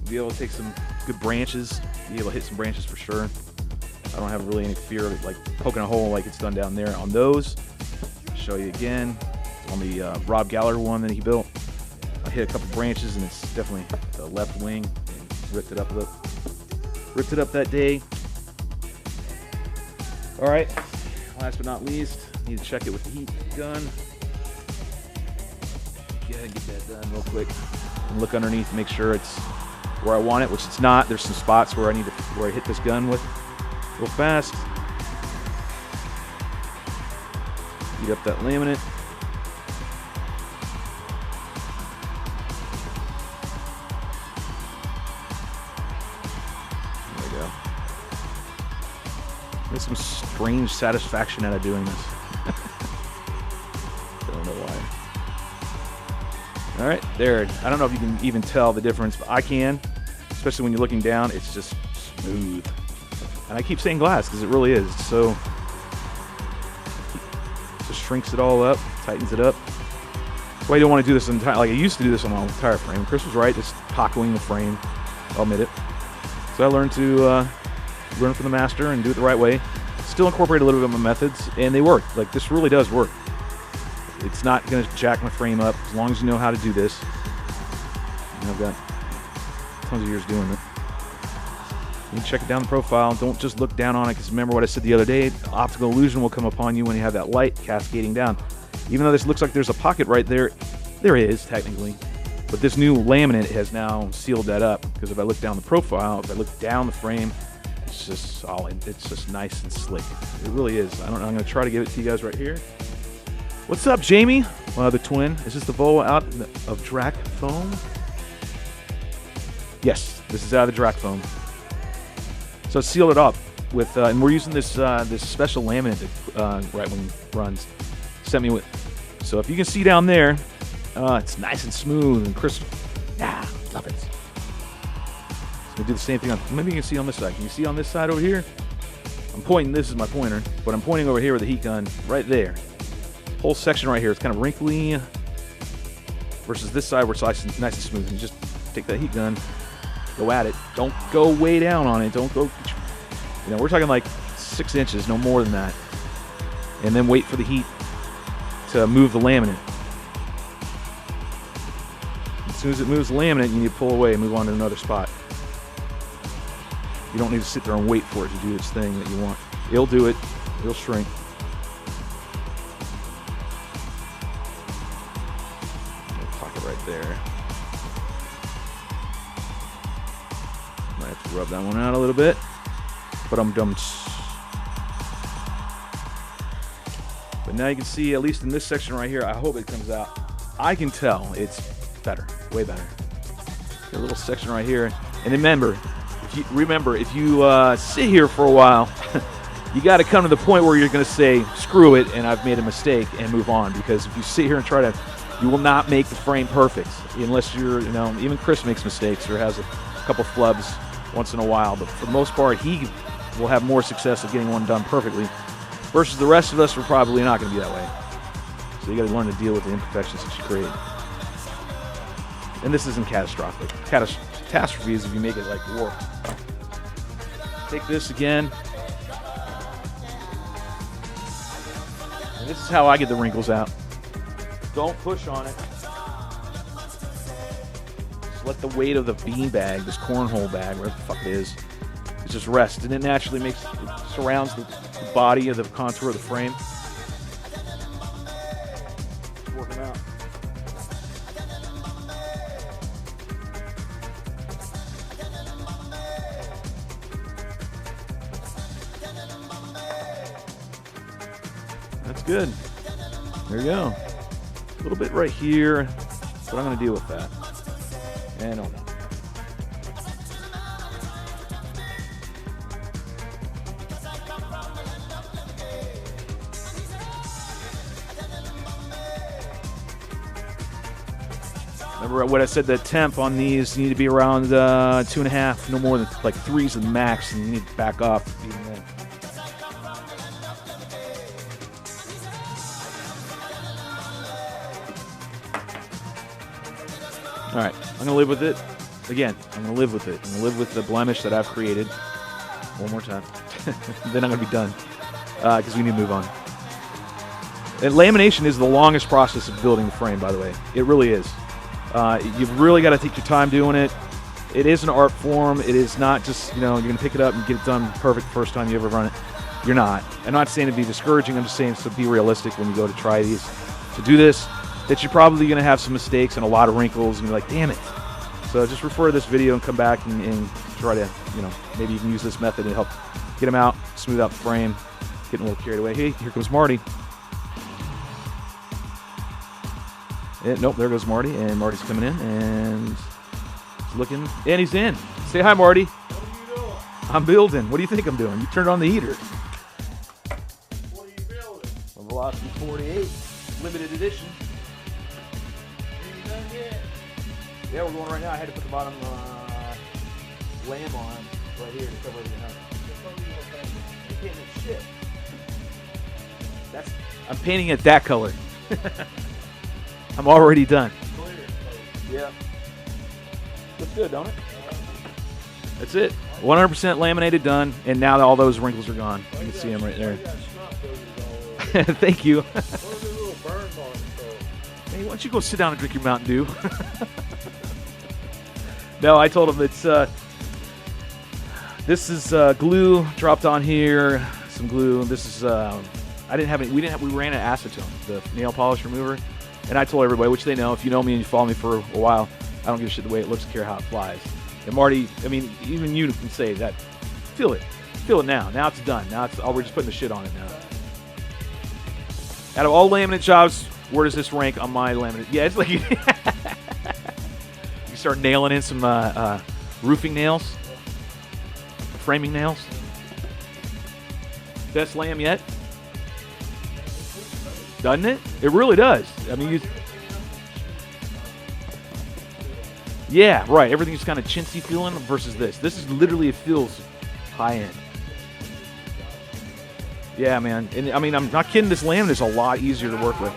be able to take some good branches, be able to hit some branches for sure. I don't have really any fear of it, like poking a hole like it's done down there on those. I'll show you again on the Rob Galler one that he built. I hit a couple branches and it's definitely the left wing. And ripped it up that day. All right, last but not least, need to check it with the heat gun. Get that done real quick and look underneath, make sure it's where I want it, which it's not. There's some spots where I hit this gun with real fast. Heat up that laminate. There we go. There's some strange satisfaction out of doing this. I don't know why. All right, there. I don't know if you can even tell the difference, but I can. Especially when you're looking down, it's just smooth. And I keep saying glass because it really is. So just shrinks it all up, tightens it up. That's why you don't want to do this entire, like I used to do this on my entire frame. Chris was right, just tacoing the frame. I'll admit it. So I learned to learn from the master and do it the right way. Still incorporate a little bit of my methods, and they work. Like this really does work. It's not going to jack my frame up as long as you know how to do this. And I've got tons of years doing it. You can check it down the profile. Don't just look down on it, because remember what I said the other day, optical illusion will come upon you when you have that light cascading down. Even though this looks like there's a pocket right there, there is technically. But this new laminate has now sealed that up, because if I look down the profile, if I look down the frame, it's just solid. It's just nice and slick. It really is. I'm going to try to give it to you guys right here. What's up, Jamie? Well, the twin. Is this the Volo out of Drac foam? Yes, this is out of the Drac foam. So it's sealed it up with, and we're using this this special laminate that RiteWing runs. Sent me with. So if you can see down there, it's nice and smooth and crisp. Yeah, love it. So we do the same thing on. Maybe you can see on this side. Can you see on this side over here? I'm pointing. This is my pointer, but I'm pointing over here with the heat gun right there. Whole section right here, it's kind of wrinkly versus this side where it's nice and smooth. And just take that heat gun, go at it. Don't go way down on it. Don't go, we're talking like 6 inches, no more than that. And then wait for the heat to move the laminate. As soon as it moves the laminate, you need to pull away and move on to another spot. You don't need to sit there and wait for it to do its thing that you want. It'll do it. It'll shrink. Right there. Might have to rub that one out a little bit. But I'm dumb. But now you can see, at least in this section right here, I hope it comes out. I can tell it's better, way better. Got a little section right here. And remember, if you sit here for a while, you got to come to the point where you're going to say, screw it, and I've made a mistake, and move on. Because if you sit here and try to, you will not make the frame perfect unless you're, even Chris makes mistakes or has a couple flubs once in a while. But for the most part, he will have more success of getting one done perfectly versus the rest of us, we're probably not going to be that way. So you got to learn to deal with the imperfections that you create. And this isn't catastrophic. Catastrophe is if you make it like warped. Take this again. And this is how I get the wrinkles out. Don't push on it. Just let the weight of the bean bag, this cornhole bag, whatever the fuck it is, just rest. And it naturally surrounds the body of the contour of the frame. Just work them out. That's good. There you go. A little bit right here, but I'm going to deal with that. And on that. Remember what I said, the temp on these need to be around 2.5, no more than like 3 is the max, and you need to back off. All right, I'm going to live with it. Again, I'm going to live with it. I'm going to live with the blemish that I've created. One more time. Then I'm going to be done because we need to move on. And lamination is the longest process of building the frame, by the way. It really is. You've really got to take your time doing it. It is an art form. It is not just, you're going to pick it up and get it done perfect the first time you ever run it. You're not. I'm not saying to be discouraging. I'm just saying to be realistic when you go to try these. To do this, that you're probably going to have some mistakes and a lot of wrinkles, and you're like, damn it. So just refer to this video and come back and try to, maybe you can use this method to help get them out, smooth out the frame, getting a little carried away. Hey, here comes Marty. Nope, there goes Marty, and Marty's coming in, and he's looking, and he's in. Say hi, Marty. What are you doing? I'm building. What do you think I'm doing? You turned on the heater. What are you building? A Velocity 48, limited edition. Ain't done yet. Yeah, we're going right now. I had to put the bottom lamb on right here to cover everything up. You can't make shit. I'm painting it that color. I'm already done. Yeah. Looks good, don't it? That's it. 100% laminated, done, and now all those wrinkles are gone. You can see them right there. Thank you. Hey, why don't you go sit down and drink your Mountain Dew? No, I told him it's this is glue dropped on here, some glue. This is I didn't have any. We ran an acetone, the nail polish remover, and I told everybody, which they know. If you know me and you follow me for a while, I don't give a shit the way it looks, care how it flies. And Marty, I mean, even you can say that. Feel it now. Now it's done. Now it's we're just putting the shit on it now. Out of all laminate jobs, where does this rank on my laminate? Yeah, it's like you start nailing in some roofing nails, framing nails. Best lamb yet? Doesn't it? It really does. I mean, yeah, right. Everything's kind of chintzy feeling versus this. This is literally, it feels high end. Yeah, man. And I mean, I'm not kidding. This laminate is a lot easier to work with.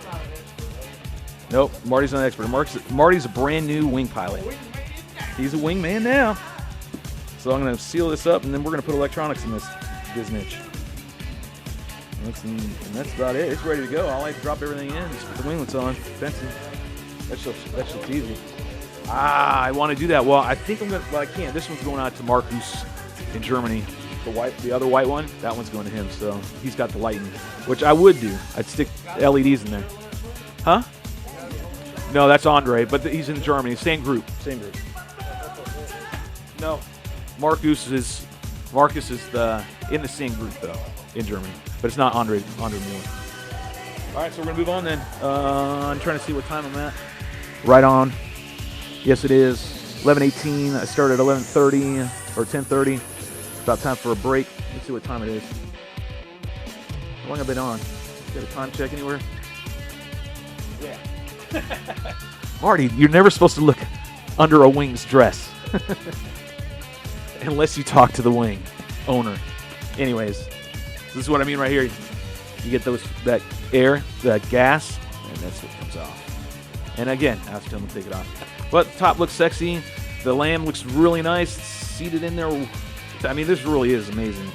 Nope, Marty's not an expert. Marty's a brand new wing pilot. He's a wingman now. So I'm going to seal this up, and then we're going to put electronics in this niche. And that's about it. It's ready to go. All I have to drop everything in, just put the winglets on, fencing. That shit's easy. I want to do that. Well, I think I'm going to, well, I can't. This one's going out to Marcus in Germany. The other white one, that one's going to him. So he's got the lighting, which I would do. I'd stick LEDs in there. Huh? No, that's Andre, but he's in Germany. Same group. No, Marcus is in the same group though in Germany, but it's not Andre Mueller. All right, so we're gonna move on then. I'm trying to see what time I'm at. Right on. Yes, it is 11:18. I started at 11:30 or 10:30. About time for a break. Let's see what time it is. How long have I been on? Got a time check anywhere? Yeah. Marty, you're never supposed to look under a wing's dress. Unless you talk to the wing owner. Anyways, this is what I mean right here. You get that air, that gas, and that's what comes off. And again, ask them to take it off. But the top looks sexy. The lamb looks really nice. It's seated in there. I mean, this really is amazing.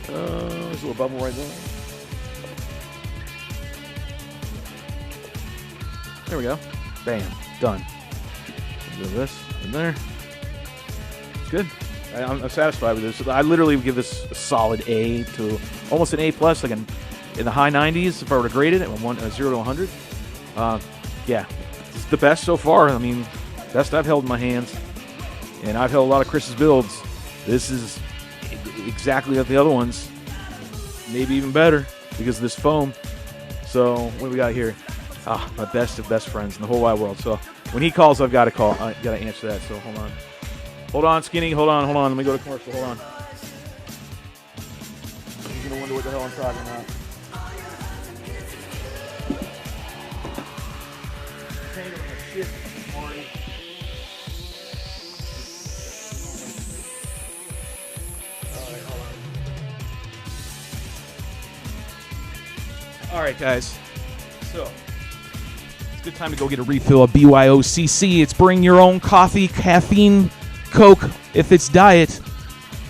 There's a little bubble right there. There we go. Bam. Done. Do this in there. It's good. I'm satisfied with this. I literally would give this a solid A to almost an A+, like in the high 90s if I were to grade it at 0 to 100. Yeah, it's the best so far. I mean, best I've held in my hands. And I've held a lot of Chris's builds. This is exactly like the other ones. Maybe even better because of this foam. So what do we got here? My best of best friends in the whole wide world. So when he calls, I've got to call. I got to answer that. So hold on, Skinny. Hold on. Let me go to commercial. Hold on. You're gonna wonder what the hell I'm talking about. Shit All right, guys. So it's a good time to go get a refill of BYOCC. It's bring your own coffee, caffeine, Coke, if it's diet.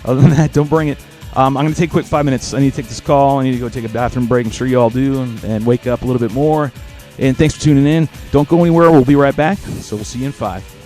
Other than that, don't bring it. I'm going to take a quick 5 minutes. I need to take this call. I need to go take a bathroom break. I'm sure you all do, and wake up a little bit more. And thanks for tuning in. Don't go anywhere. We'll be right back. So we'll see you in 5.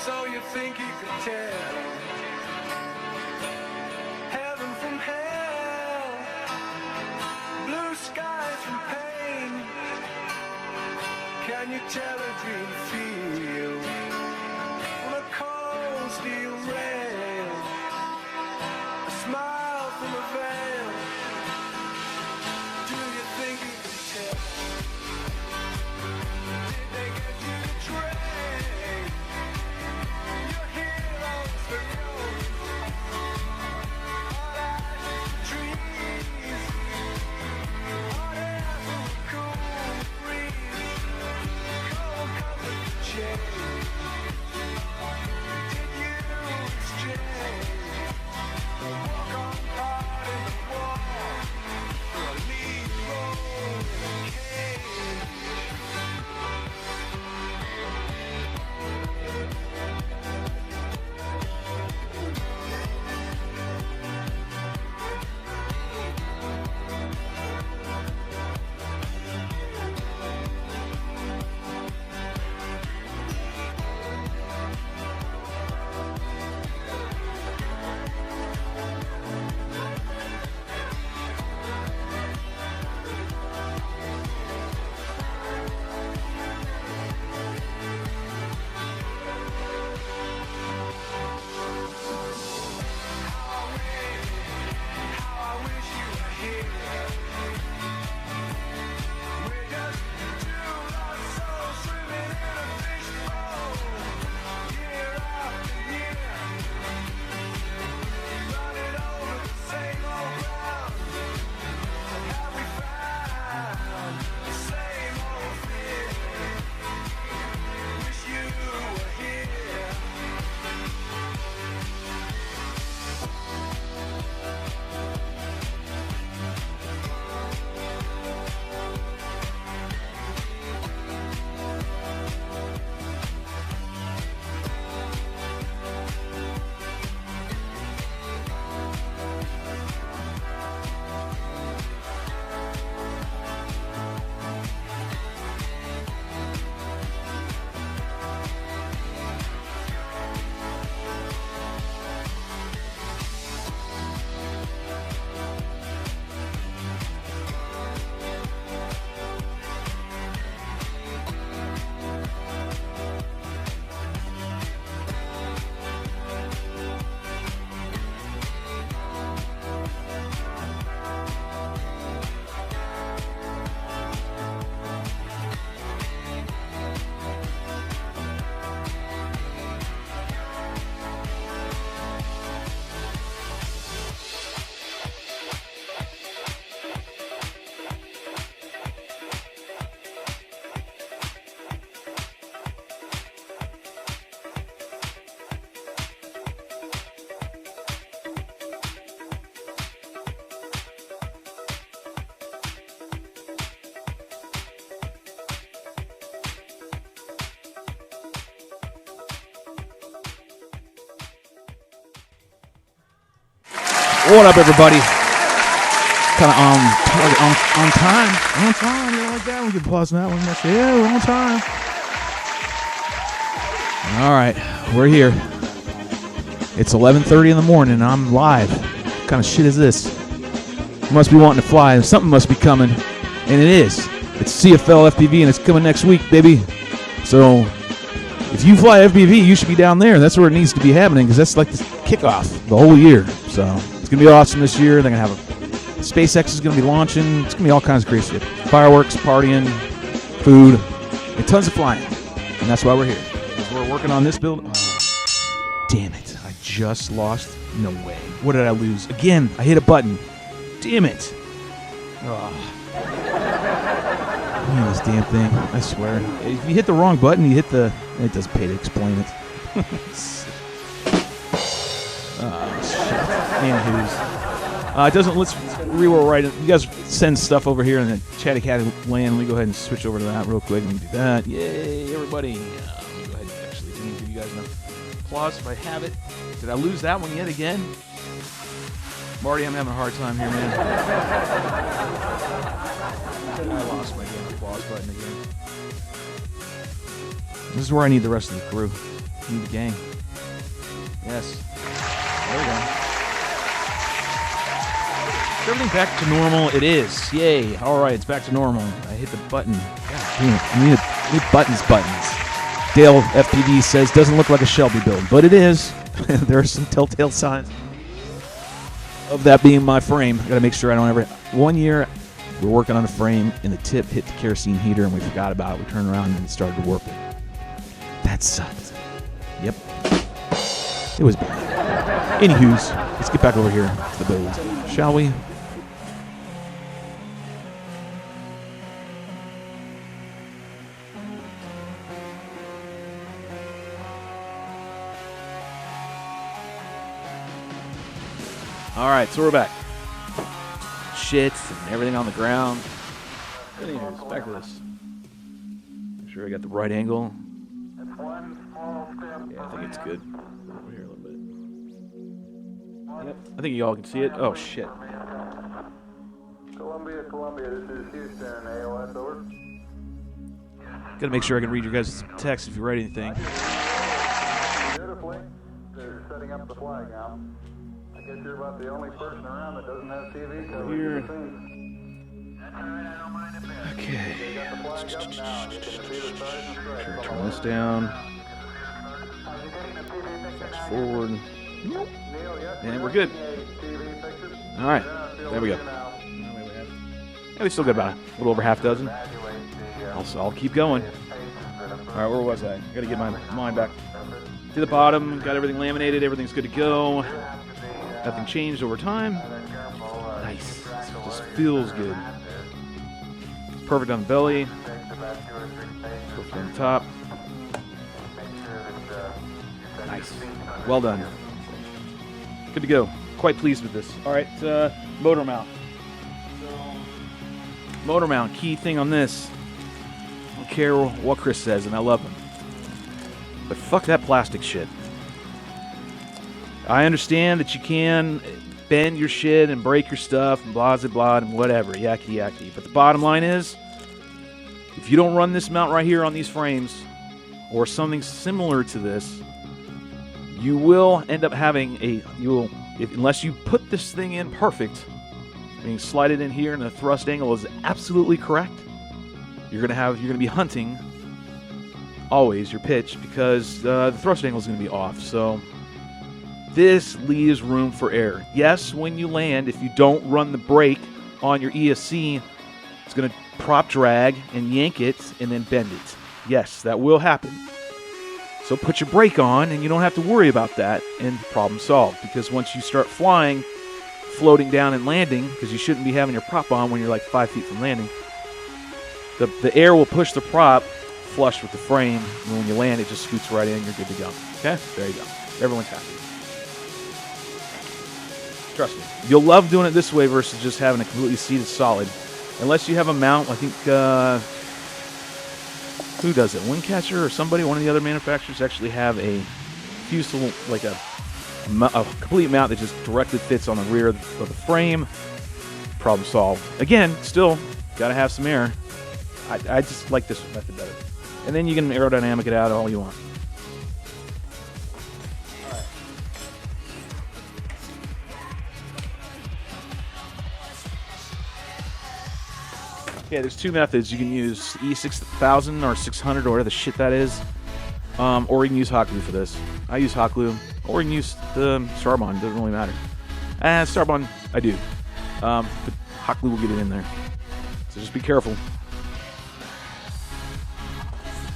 So you think you could tell heaven from hell, blue skies from pain? Can you tell a dream field on a cold steel rail, a smile from a veil? Do you think you can tell? Did they get you to trade? Cool breeze. What up, everybody? Kind of on time. On time, you know, like that. We can pause that one. Yeah, we're on time. All right, we're here. It's 11:30 in the morning, and I'm live. What kind of shit is this? Must be wanting to fly. Something must be coming, and it is. It's CFL FPV, and it's coming next week, baby. So if you fly FPV, you should be down there. That's where it needs to be happening, because that's like the kickoff the whole year. So it's going to be awesome this year. They're going to have SpaceX is going to be launching. It's going to be all kinds of crazy shit. Fireworks, partying, food, and tons of flying. And that's why we're here. Because we're working on this build. Oh, damn it. I just lost. No way. What did I lose? Again, I hit a button. Damn it. Oh. Look at this damn thing. I swear. If you hit the wrong button, you hit the... It doesn't pay to explain it. Oh, shit. Anywho's. It doesn't... Let's rewrite it. You guys send stuff over here in the Chatty Cat land. Let me go ahead and switch over to that real quick and do that. Yay, everybody. Let me go ahead and actually give you guys enough applause if I have it. Did I lose that one yet again? Marty, I'm having a hard time here, man. I lost my damn applause button again. This is where I need the rest of the crew. I need the gang. Yes. There we go. Is everything back to normal? It is. Yay. All right, it's back to normal. I hit the button. God damn it. I need buttons. Dale FPV says, doesn't look like a Shelby build, but it is. There are some telltale signs of that being my frame. Got to make sure I don't ever... One year, we're working on a frame, and the tip hit the kerosene heater, and we forgot about it. We turned around, and it started to warp it. That sucked. Yep. It was bad. Anywho's, let's get back over here to the build, shall we? All right, so we're back. Shit and everything on the ground. Anyways, back to this. Make sure I got the right angle. Yeah, I think it's good. Over here a little bit. Yep, I think you all can see it. Oh shit. Columbia, this is Houston, AOS, over. Gotta make sure I can read your guys' text if you write anything. Beautifully. They're setting up the flag now. I guess you're about the only person around that doesn't have TV coverage. Here. That's all right, I don't mind a bit. Okay. They got the flag up now. You can see the stars and stripes. Turn this down. Are you getting a TV picture Fast now? forward. Neil, yes, And we're good. TV pictures. All right. There we go. Yeah, we still got about a little over half dozen. I'll keep going. All right, where was I? Got to get my mind back to the bottom. Got everything laminated. Everything's good to go. Nothing changed over time. Nice. Just feels good. It's perfect on the belly. Perfect on the top. Nice. Well done. Good to go. Quite pleased with this. All right, motor mount. Motor mount, key thing on this. I don't care what Chris says, and I love him. But fuck that plastic shit. I understand that you can bend your shit and break your stuff and blah, blah, blah, and whatever, yaki yaki. But the bottom line is, if you don't run this mount right here on these frames, or something similar to this, you will end up having unless you put this thing in perfect, being slide it in here and the thrust angle is absolutely correct, you're gonna be hunting always your pitch because the thrust angle is gonna be off. So this leaves room for error. Yes, when you land, if you don't run the brake on your ESC, it's gonna prop drag and yank it and then bend it. Yes, that will happen. So put your brake on and you don't have to worry about that, and problem solved. Because once you start flying, floating down and landing, because you shouldn't be having your prop on when you're like 5 feet from landing, the air will push the prop flush with the frame, and when you land, it just scoots right in and you're good to go. Okay? There you go. Everyone's happy. Trust me. You'll love doing it this way versus just having a completely seated solid. Unless you have a mount, I think, who does it? Windcatcher or somebody, one of the other manufacturers actually have a fuselage, like a a complete mount that just directly fits on the rear of the frame. Problem solved. Again, still gotta have some air. I just like this method better. And then you can aerodynamic it out all you want. Yeah, there's two methods. You can use E6000 or 600 or whatever the shit that is. Or you can use hot glue for this. I use hot glue. Or you can use the Starbond. It doesn't really matter. Starbond, I do. But hot glue will get it in there. So just be careful.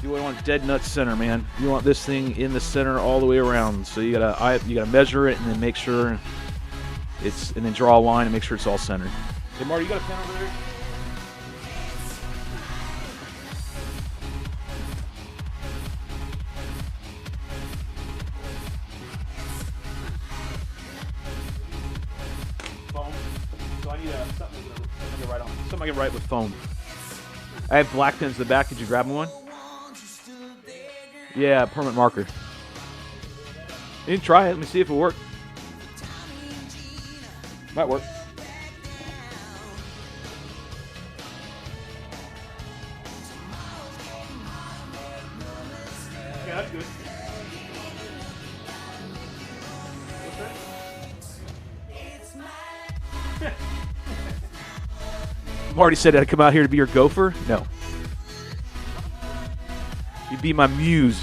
You want dead nut center, man. You want this thing in the center all the way around. So you gotta measure it and then make sure and then draw a line and make sure it's all centered. Hey, Marty, you got a pen over there? So I need something I can write with foam. I have black pens in the back. Could you grab me one? Yeah, permanent marker. You can try it. Let me see if it works. Might work. Yeah, that's good. Marty said I'd come out here to be your gopher. No. You'd be my muse.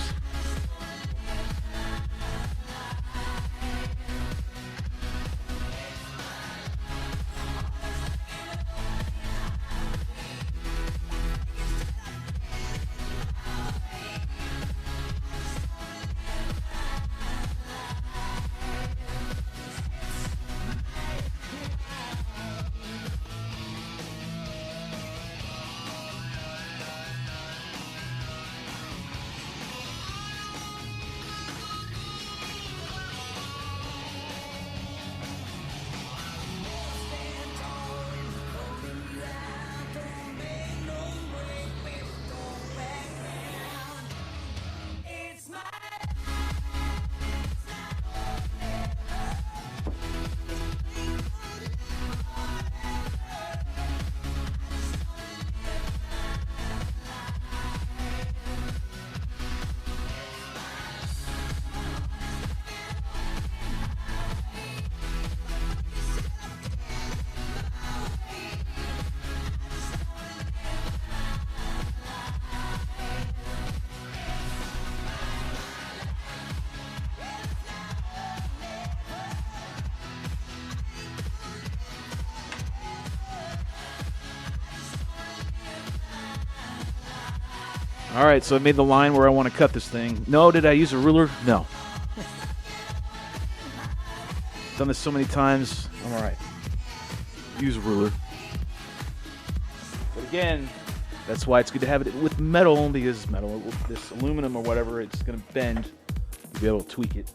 All right, so I made the line where I want to cut this thing. No, did I use a ruler? No. Done this so many times. I'm all right. Use a ruler. But again, that's why it's good to have it with metal, because metal, this aluminum or whatever, it's going to bend. You'll be able to tweak it.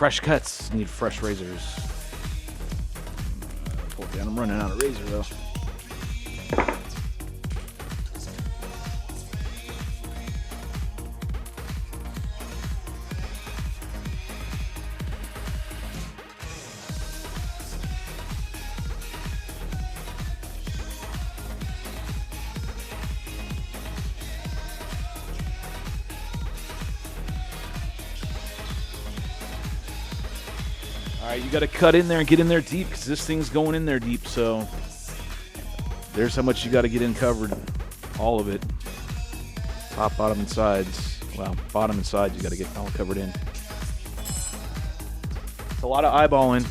Fresh cuts need fresh razors. I'm running out of razor though. All right, you got to cut in there and get in there deep because this thing's going in there deep. So there's how much you got to get in covered. All of it. Top, bottom, and sides. Well, bottom and sides you got to get all covered in. It's a lot of eyeballing.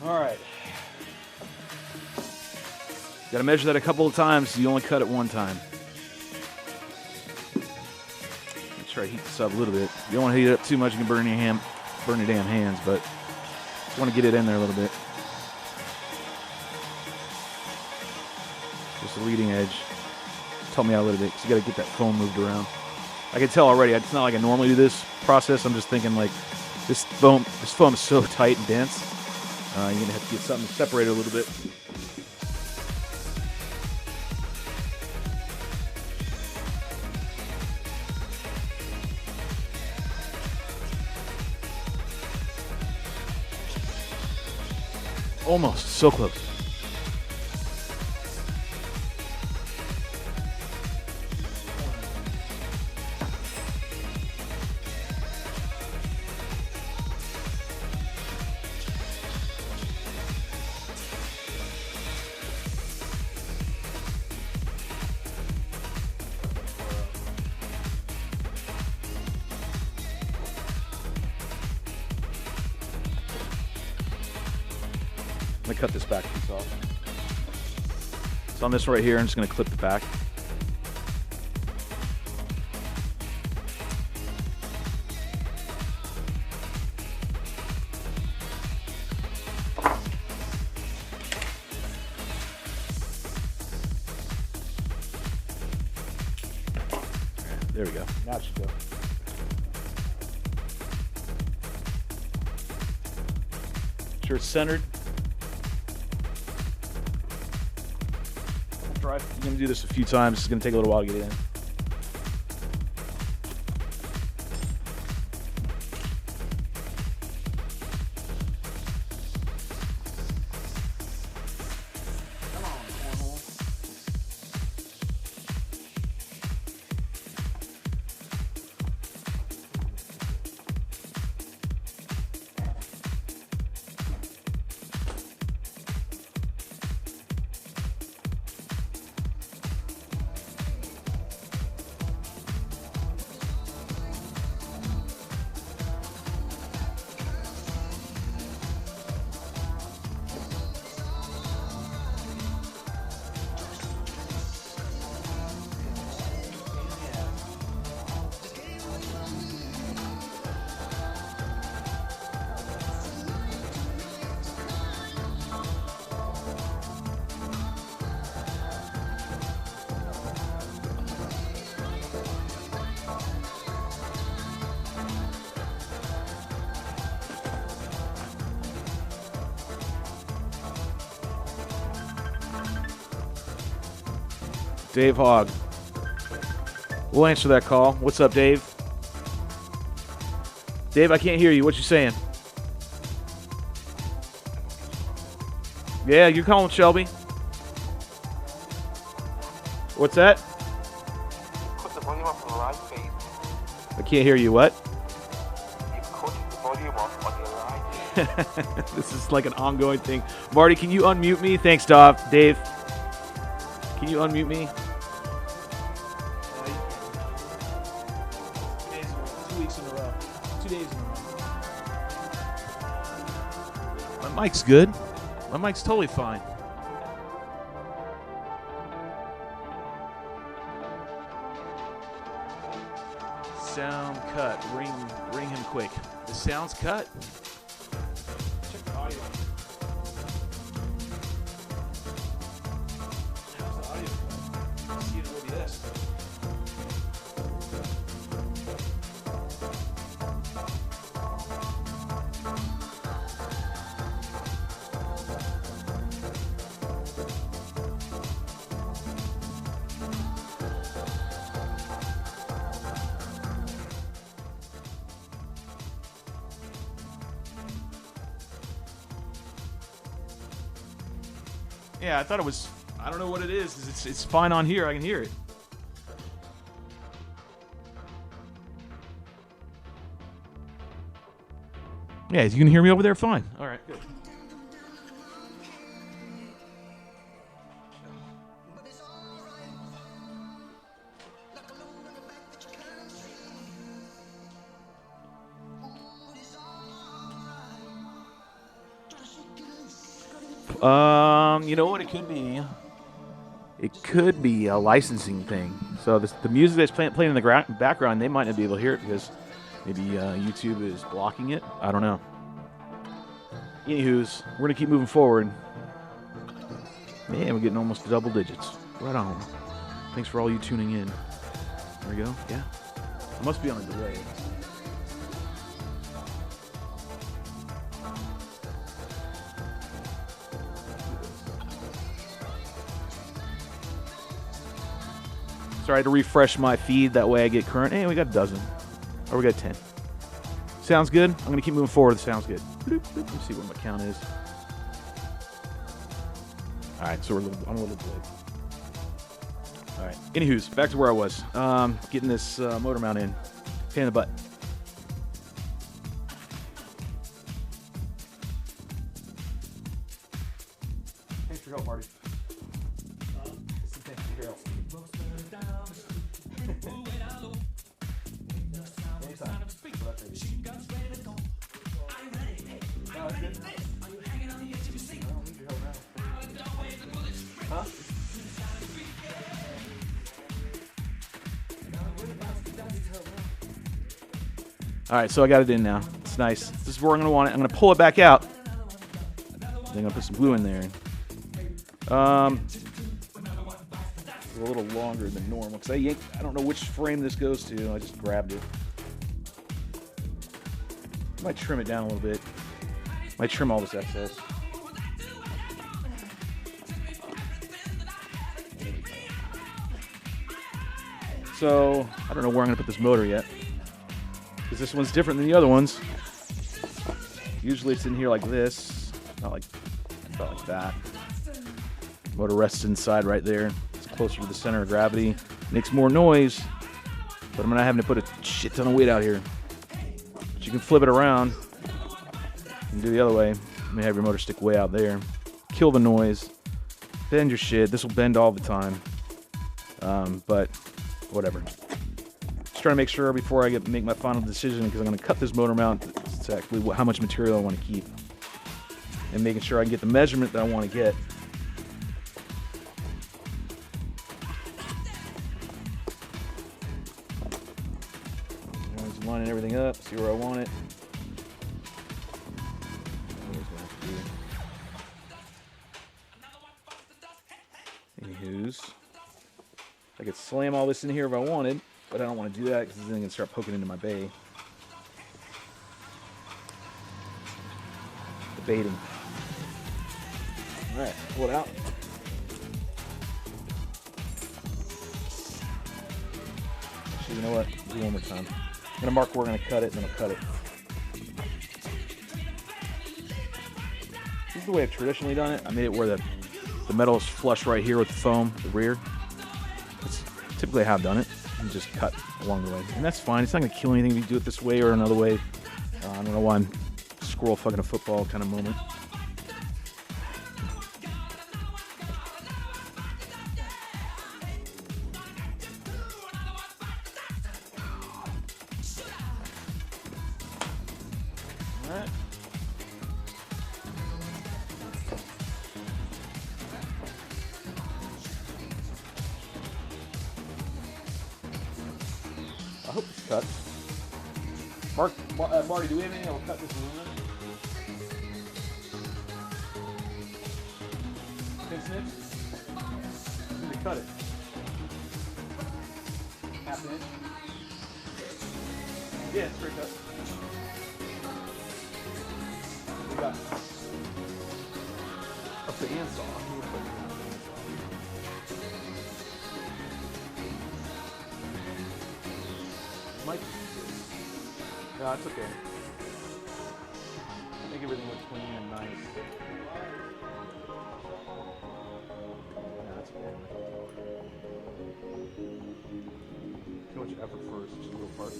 All right. Got to measure that a couple of times. You only cut it one time. Let's try to heat this up a little bit. You don't want to heat it up too much. You can burn your damn hands, but just want to get it in there a little bit. Just the leading edge. Just help me out a little bit because you got to get that foam moved around. I can tell already. It's not like I normally do this process. I'm just thinking like this foam is so tight and dense. You're going to have to get something to separate it a little bit. Almost. So close. I'm going to cut this back piece off. So on this right here, I'm just going to clip the back. There we go. Now it should go. Make sure it's centered. You're going to do this a few times. It's going to take a little while to get it in. Come on, cornhole. Dave Hogg. We'll answer that call. What's up, Dave? Dave, I can't hear you. What you saying? Yeah, you're calling Shelby. What's that? Put the volume up on the right, please. I can't hear you. What? You put the volume up on your right. This is like an ongoing thing. Marty, can you unmute me? Thanks, Dave. Dave, can you unmute me? 2 weeks in a row. 2 days in a row. My mic's good. My mic's totally fine. Sound cut. Ring him quick. The sound's cut. Check the audio. How's the audio? See it will be this. Yeah, I thought it was. I don't know what it is. 'Cause it's fine on here. I can hear it. Yeah, you can hear me over there. Fine. All right. Good. You know what it could be? It could be a licensing thing. So the music that's playing in the background, they might not be able to hear it because maybe YouTube is blocking it. I don't know. Anywho's, we're gonna keep moving forward. Man, we're getting almost to double digits. Right on. Thanks for all you tuning in. There we go. Yeah. It must be on a delay. Sorry to refresh my feed. That way I get current. Hey, we got a dozen. Or we got 10. Sounds good. I'm going to keep moving forward. Sounds good. Let me see what my count is. All right, so I'm a little delayed. All right. Anywho's, back to where I was. Getting this motor mount in. Pain in the butt. Thanks for your help, Marty. Thanks for your help. All right, so I got it in now. It's nice. This is where I'm going to want it. I'm going to pull it back out. Then I'm going to put some glue in there. It's a little longer than normal because I don't know which frame this goes to. I just grabbed it. I might trim it down a little bit. Might trim all this excess. So I don't know where I'm going to put this motor yet. Because this one's different than the other ones. Usually it's in here like this. Not like that. Motor rests inside right there. It's closer to the center of gravity. Makes more noise. But I'm not having to put a shit ton of weight out here. But you can flip it around. And do the other way. You may have your motor stick way out there. Kill the noise. Bend your shit. This will bend all the time. But whatever. Just trying to make sure before I make my final decision, because I'm going to cut this motor mount exactly how much material I want to keep, and making sure I can get the measurement that I want to get. Just lining everything up, see where I want it. Anywho's, I could slam all this in here if I wanted. But I don't want to do that because then I'm going to start poking into my bay. The baiting. Alright, pull it out. Actually, you know what? Do one more time. I'm going to mark where we're going to cut it, and then I'll cut it. the way I've traditionally done it. I made it where the metal is flush right here with the foam, the rear. That's typically how I've done it. And just cut along the way. And that's fine. It's not going to kill anything if you do it this way or another way. I don't know why I'm squirrel fucking a football kind of moment. Alright. I hope it's cut. Marty, do we have anything that will cut this aluminum? Pin snips? I need to cut it. Half an inch? Yeah, straight cut. We got a bandsaw. Mike? No, it's okay. Make everything look clean and nice. Yeah, that's okay. Too much effort first, just a little part.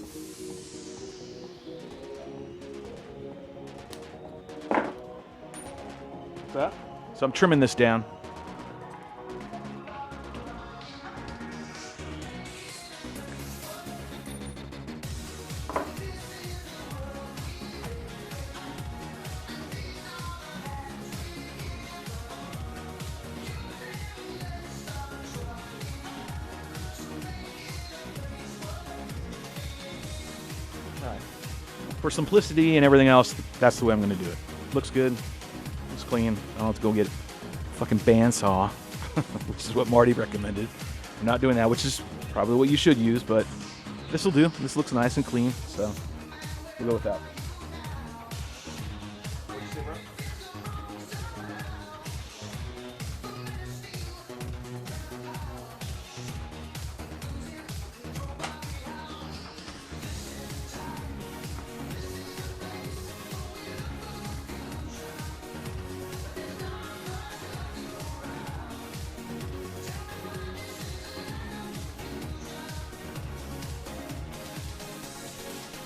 What's that? So I'm trimming this down. For simplicity and everything else, that's the way I'm going to do it. Looks good. Looks clean. I don't have to go get a fucking bandsaw, which is what Marty recommended. I'm not doing that, which is probably what you should use, but this will do. This looks nice and clean, so we'll go with that.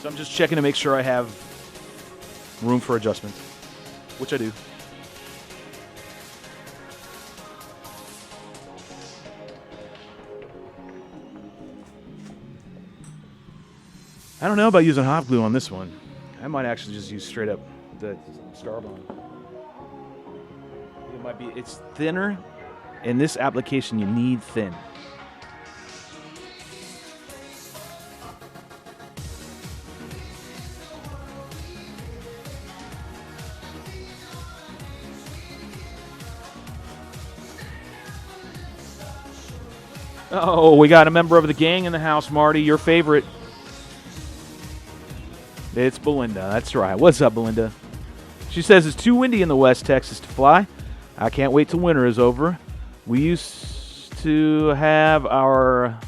So I'm just checking to make sure I have room for adjustment, which I do. I don't know about using hot glue on this one. I might actually just use straight up the Starbond. It might be, it's thinner. In this application, you need thin. Oh, we got a member of the gang in the house, Marty, your favorite. It's Belinda, that's right. What's up, Belinda? She says it's too windy in the West Texas to fly. I can't wait till winter is over. We used to have our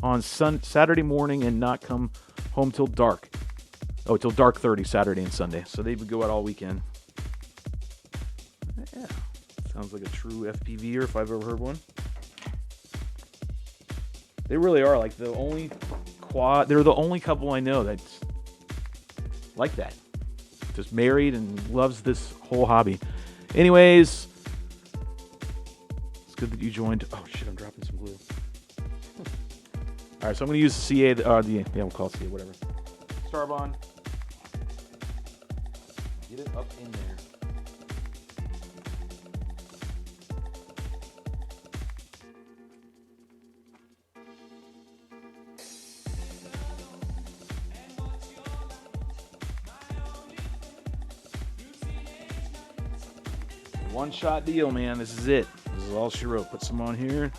on Saturday morning and not come home till dark. Oh, till dark 30 Saturday and Sunday. So they would go out all weekend. Yeah, sounds like a true FPVer if I've ever heard one. They really are like the only they're the only couple I know that's like that. Just married and loves this whole hobby. Anyways, it's good that you joined. Oh shit, I'm dropping some glue. All right, so I'm going to use the CA, yeah, we'll call it CA, whatever. Starbond. Get it up in there. One-shot deal, man. This is it. This is all she wrote. Put some on here.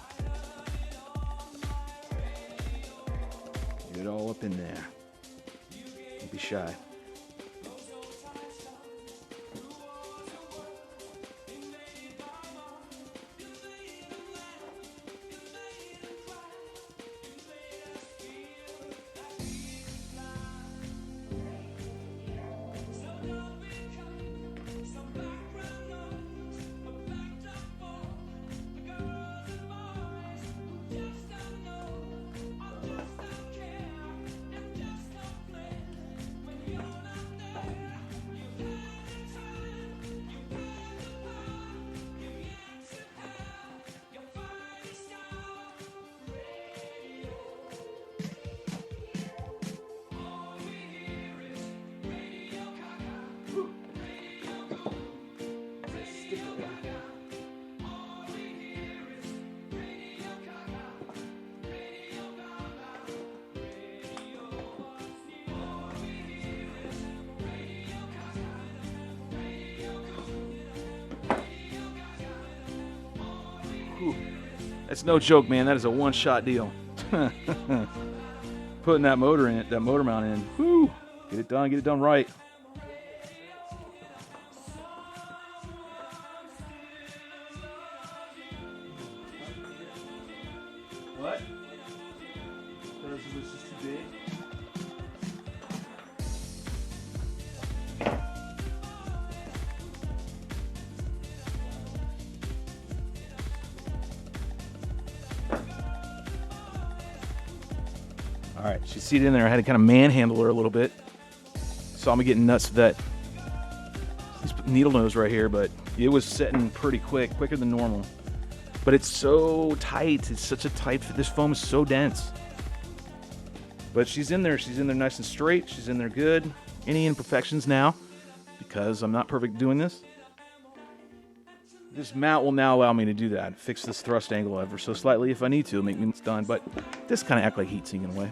Get it all up in there. Don't be shy. That's no joke, man. That is a one-shot deal. Putting that motor in, that motor mount in. Whoo! Get it done right. What? Because it was just too big. All right, she's seated in there. I had to kind of manhandle her a little bit. Saw me getting nuts with that needle nose right here, but it was setting pretty quick, quicker than normal. But it's so tight. It's such a tight fit. This foam is so dense. But she's in there. She's in there nice and straight. She's in there good. Any imperfections now, because I'm not perfect doing this. This mount will now allow me to do that. Fix this thrust angle ever so slightly if I need to. Make me it's done. But this kind of act like heat sink in a way.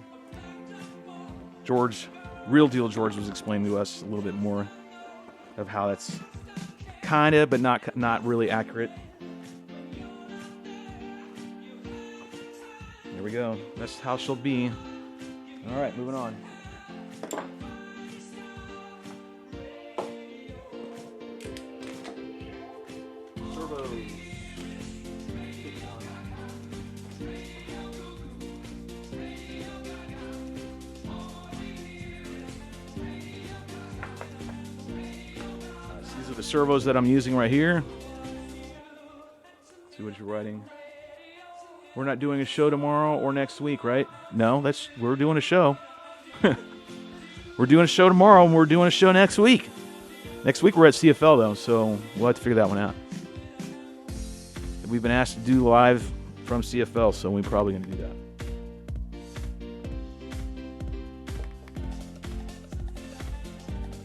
George, real deal George was explaining to us a little bit more of how that's kind of, but not really accurate. There we go. That's how she'll be. All right, moving on. Servos. These are the servos that I'm using right here. Let's see what you're writing. We're not doing a show tomorrow or next week, right? No, we're doing a show. We're doing a show tomorrow and we're doing a show next week. Next week we're at CFL though, so we'll have to figure that one out. We've been asked to do live from CFL, so we're probably going to do that.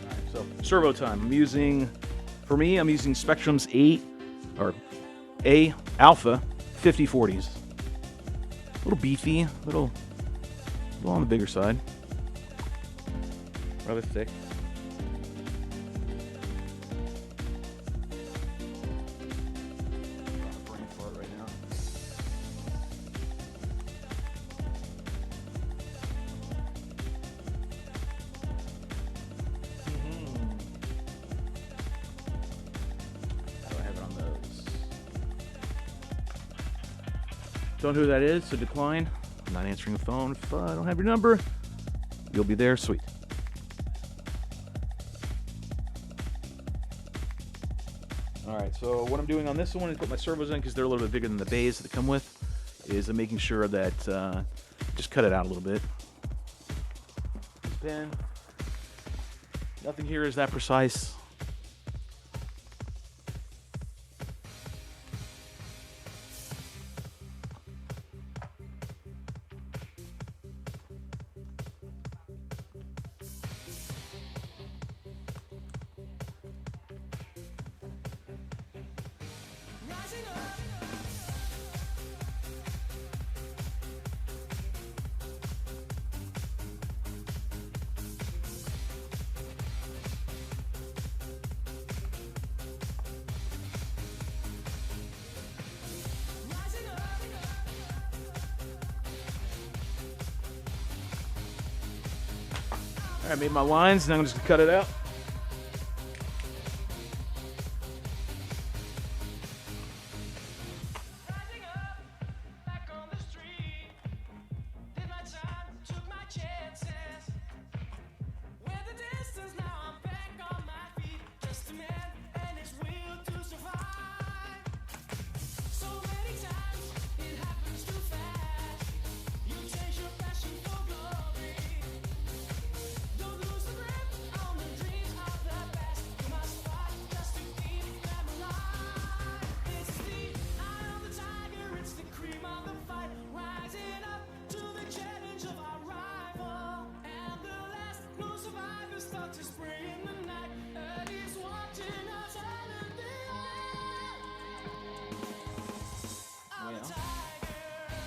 All right, so servo time. I'm using Spectrum's A Alpha 5040s. A little beefy, a little on the bigger side. Rather thick. Brain fart right now. How do I have it on those? Don't know who that is, so decline. I'm not answering the phone if I don't have your number. You'll be there, sweet. All right, so what I'm doing on this one is put my servos in because they're a little bit bigger than the bays that come with. Is I'm making sure that just cut it out a little bit. Spin. Nothing here is that precise. All right, made my lines, now I'm just gonna cut it out.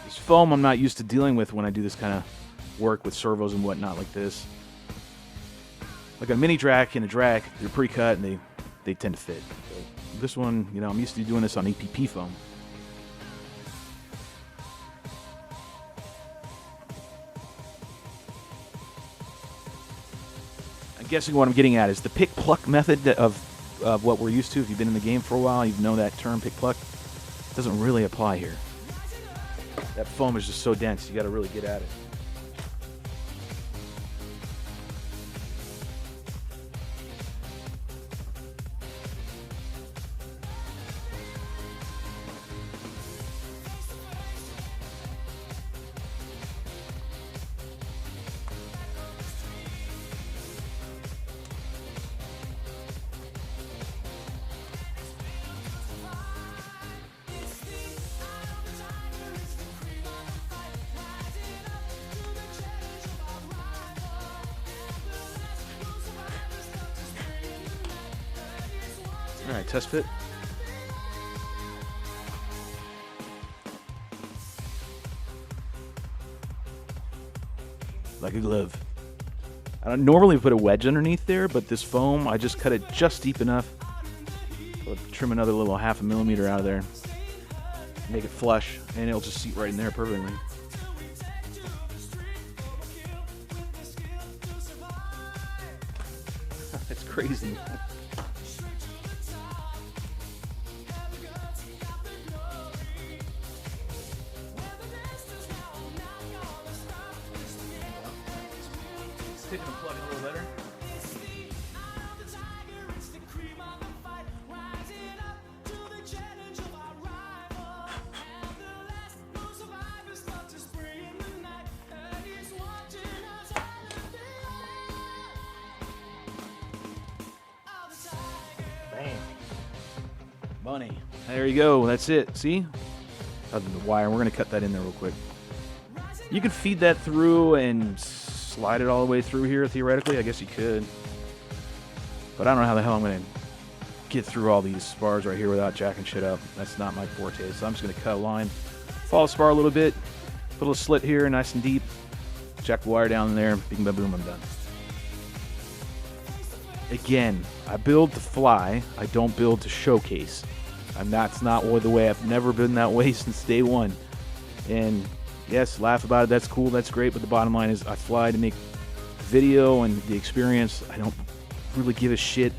This foam I'm not used to dealing with when I do this kind of work with servos and whatnot like this. Like a mini drac and a drac, they're pre-cut and they tend to fit. So this one, you know, I'm used to doing this on EPP foam. guessing what I'm getting at is the pick-pluck method of what we're used to. If you've been in the game for a while, you know that term, pick-pluck. Doesn't really apply here. That foam is just so dense, you got to really get at it. All right, test fit. Like a glove. I don't normally put a wedge underneath there, but this foam, I just cut it just deep enough. I'll trim another little 0.5 millimeter out of there. Make it flush, and it'll just seat right in there perfectly. That's crazy. Taking a plug in a little better. Bam. Bunny. There you go. That's it. See? Other than the wire, we're going to cut that in there real quick. You can feed that through and slide it all the way through here, theoretically. I guess you could. But I don't know how the hell I'm going to get through all these spars right here without jacking shit up. That's not my forte. So I'm just going to cut a line, follow the spar a little bit, put a little slit here, nice and deep, jack the wire down there, bing, bam, boom, I'm done. Again, I build to fly. I don't build to showcase. That's not the way. I've never been that way since day one. And yes, laugh about it. That's cool. That's great. But the bottom line is I fly to make video and the experience. I don't really give a shit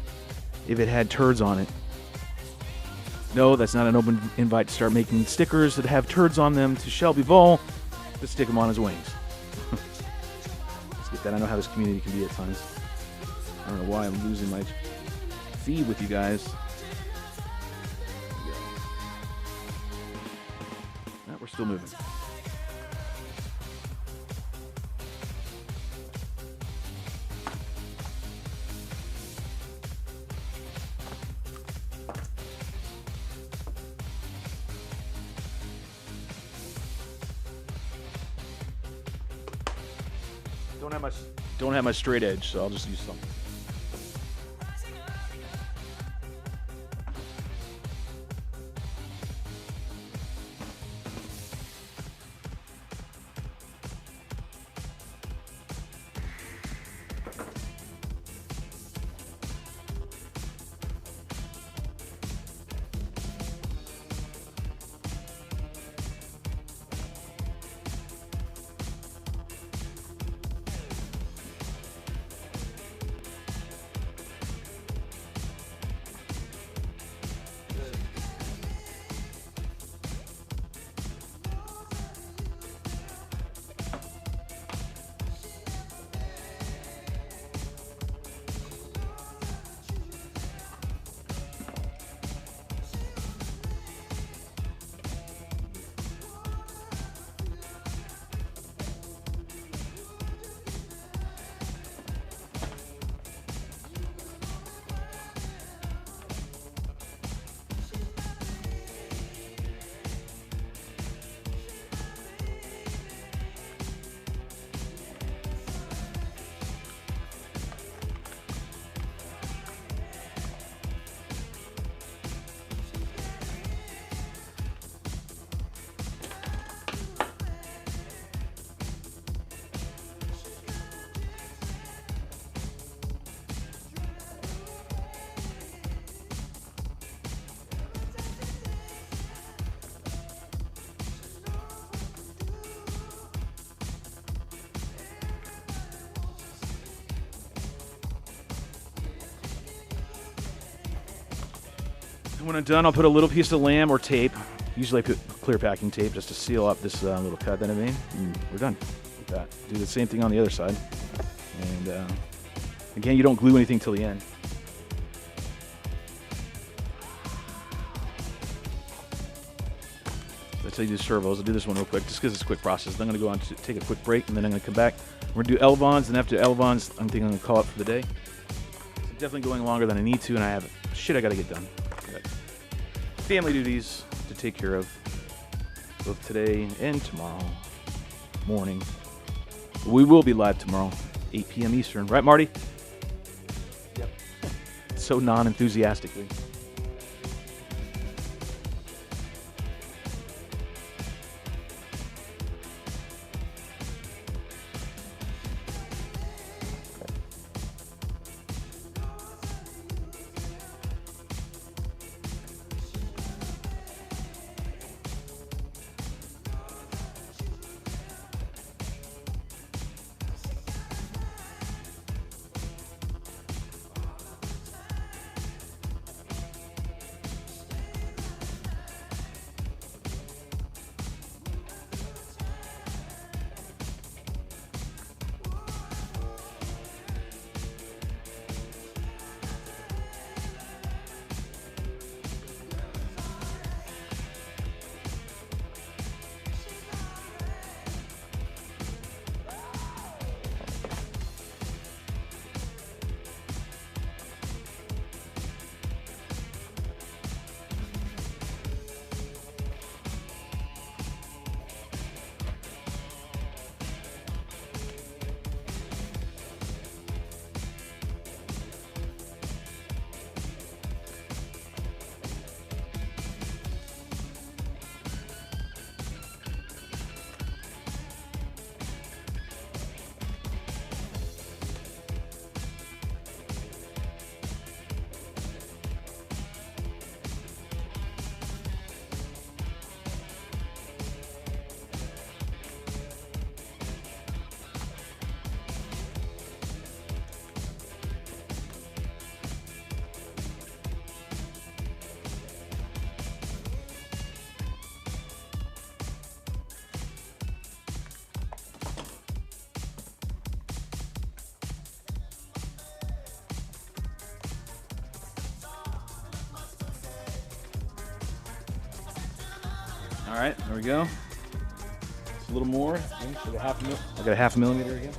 if it had turds on it. No, that's not an open invite to start making stickers that have turds on them to Shelby Voll to stick them on his wings. Let's get that. I know how this community can be at times. I don't know why I'm losing my feed with you guys. We're still moving. Don't have my straight edge, so I'll just use something. When I'm done, I'll put a little piece of lamb or tape. Usually I put clear packing tape just to seal up this little cut that I made. And we're done with that. Do the same thing on the other side. And again, you don't glue anything till the end. That's how you do servos. I'll do this one real quick just because it's a quick process. Then I'm going to go on to take a quick break, and then I'm going to come back. We're going to do Elvons, and after Elvons, I'm thinking I'm going to call it for the day. It's definitely going longer than I need to, and I have shit I got to get done. Got family duties to take care of both today and tomorrow morning. We will be live tomorrow, 8 p.m. Eastern. Right, Marty? Yep. So non-enthusiastically. All right, there we go. Just a little more. I got a half a millimeter again.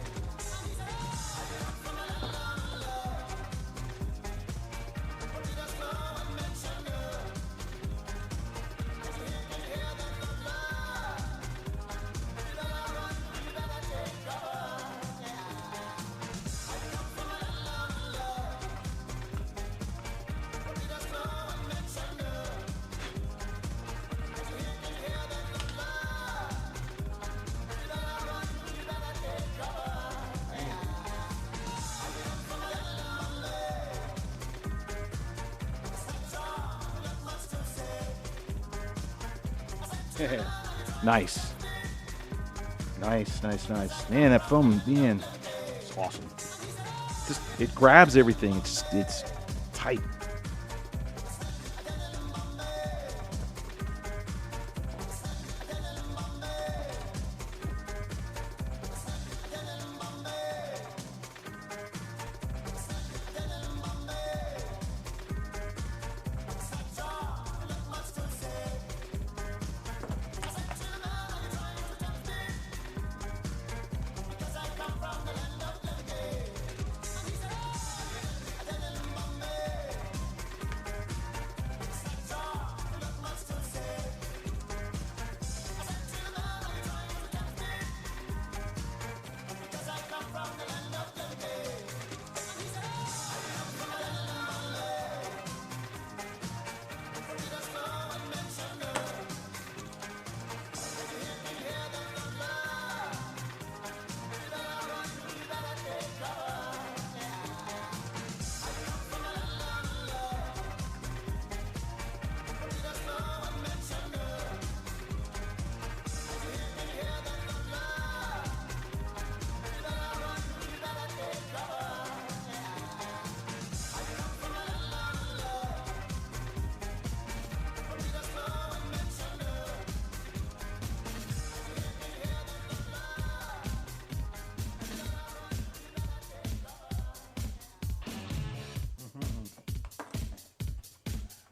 Nice. Nice. Man, that foam, man, it's awesome. Just, it grabs everything. It's tight.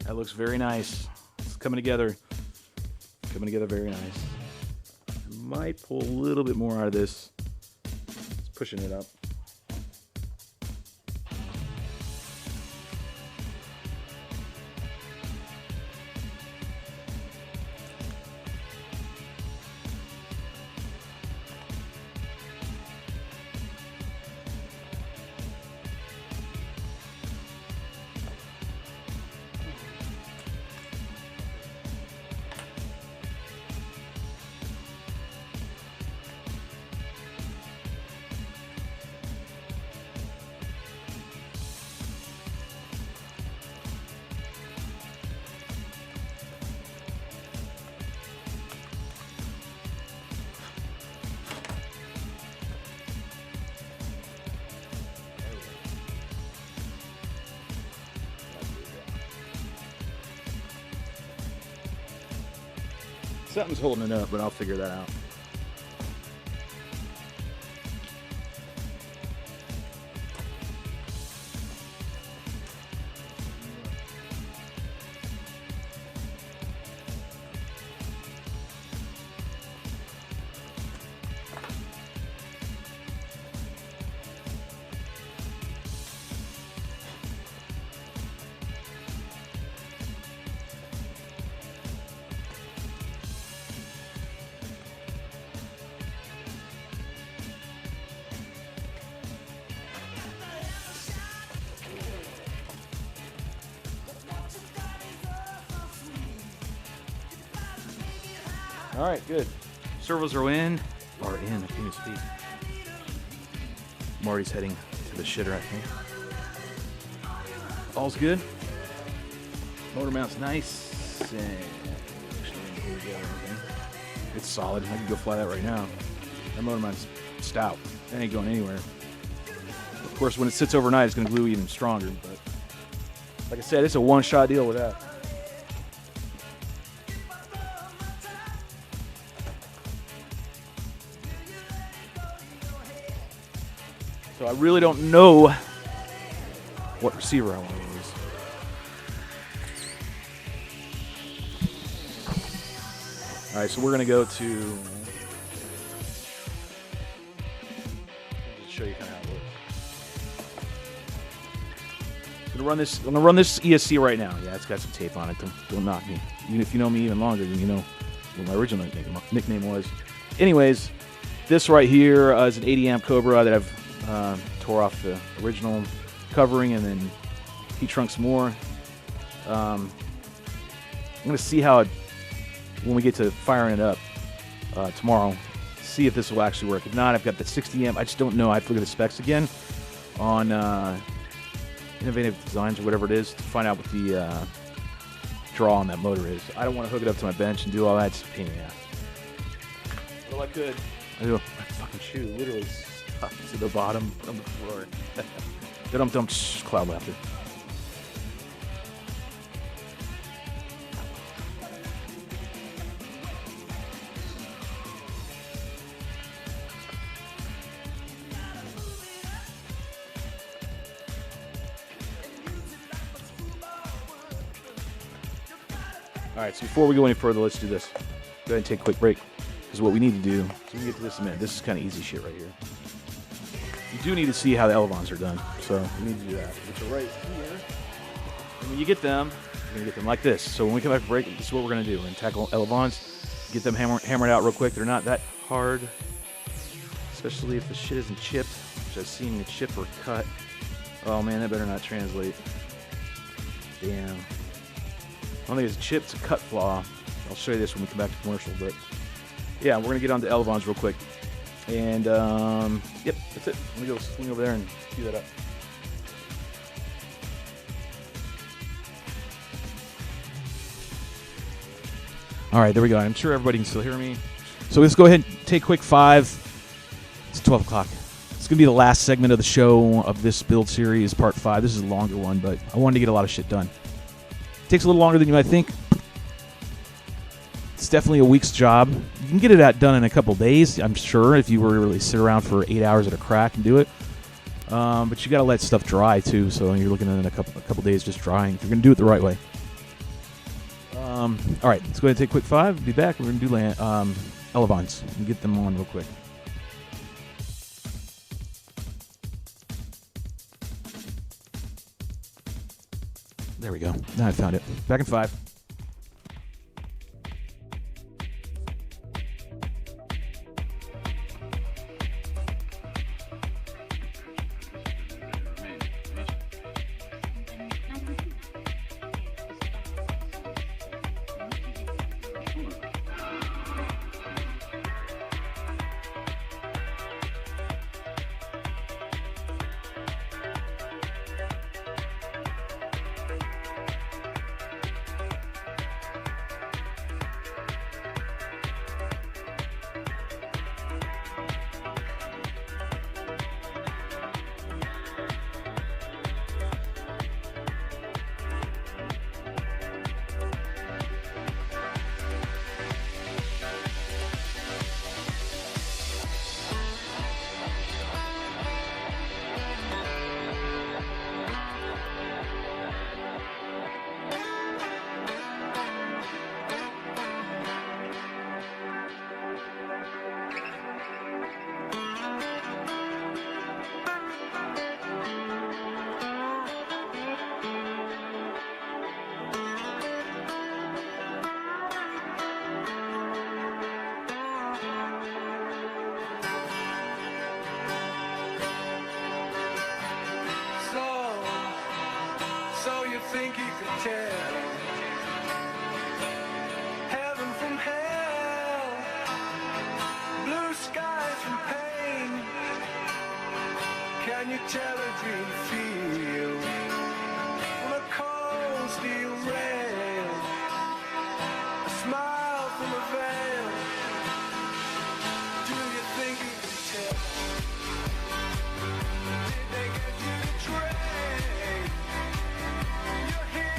That looks very nice. It's coming together. Coming together very nice. I might pull a little bit more out of this. It's pushing it up. Something's holding it up, but I'll figure that out. All right, good. Servos are in. I can't even speak. Marty's heading to the shitter, I think. All's good. Motor mount's nice. And actually, here we go. Okay. It's solid. I can go fly that right now. That motor mount's stout. That ain't going anywhere. Of course, when it sits overnight, it's going to glue even stronger. But like I said, it's a one-shot deal with that. So I really don't know what receiver I want to use. All right, so we're going to go to... I'll show you kind of how it looks. I'm going to run this ESC right now. Yeah, it's got some tape on it. Don't knock me. Even if you know me even longer, then you know what my original nickname was. Anyways, this right here is an 80 amp Cobra that I've tore off the original covering and then heat shrunk some more. I'm going to see how it, when we get to firing it up tomorrow, see if this will actually work. If not, I've got the 60 amp. I just don't know. I have to look at the specs again on Innovative Designs or whatever it is to find out what the draw on that motor is. I don't want to hook it up to my bench and do all that. It's a pain in the ass. Well, I could. I do. My fucking shoe literally stuck to the bottom of the floor. Dum-dum, cloud laughter. All right, so before we go any further, let's do this. Go ahead and take a quick break, because what we need to do, so we can get to this in a minute. This is kind of easy shit right here. You do need to see how the elevons are done, so we need to do that. Which are right here. And when you get them, you're going to get them like this. So when we come back from break, this is what we're going to do. We're going to tackle elevons, get them hammered out real quick. They're not that hard, especially if the shit isn't chipped, which I've seen it chip or cut. Oh man, that better not translate. Damn. I don't think it's a chip, it's a cut flaw. I'll show you this when we come back to commercial, but yeah, we're going to get on to elevons real quick. And, yep, that's it. Let me go swing over there and tee that up. All right, there we go. I'm sure everybody can still hear me. So let's go ahead and take a quick 5. It's 12 o'clock. It's going to be the last segment of the show of this build series, part 5. This is a longer one, but I wanted to get a lot of shit done. Takes a little longer than you might think. It's definitely a week's job. You can get it done in a couple days, I'm sure, if you were to really sit around for 8 hours at a crack and do it. But you got to let stuff dry too, so you're looking at a couple days just drying. If you're going to do it the right way. All right, let's go ahead and take a quick 5. Be back. We're going to do Elevons and get them on real quick. There we go. Now I found it. Back in 5. So you think you could tell heaven from hell, blue skies from pain? Can you tell a dream feel from a cold steel rail, a smile from a veil? Do you think you could tell? Did they get you to trade? Did you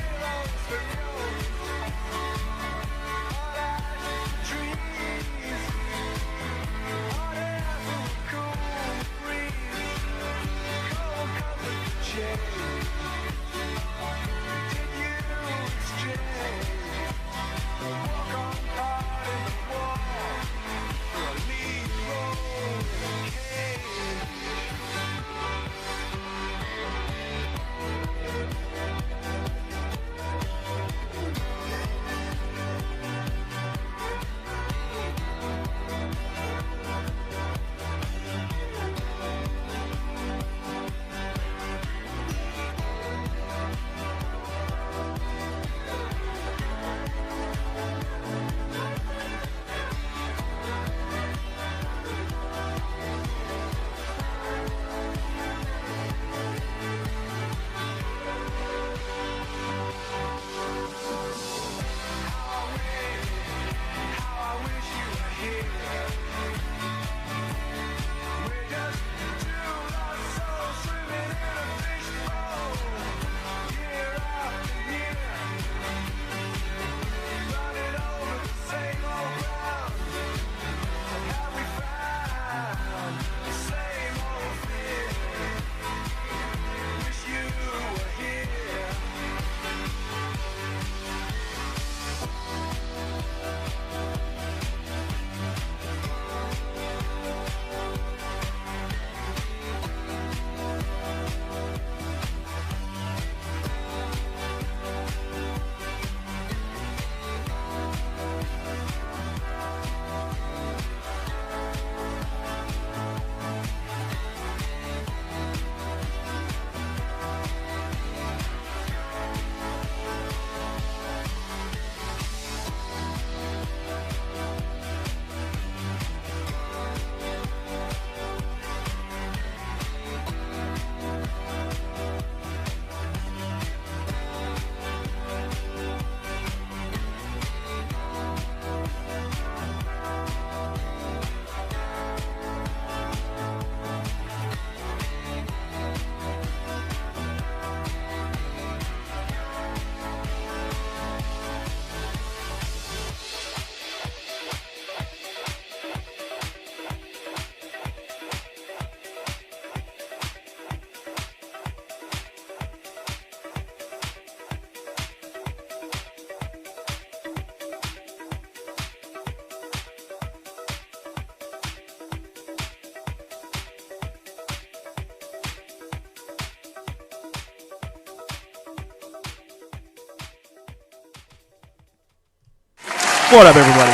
What up, everybody?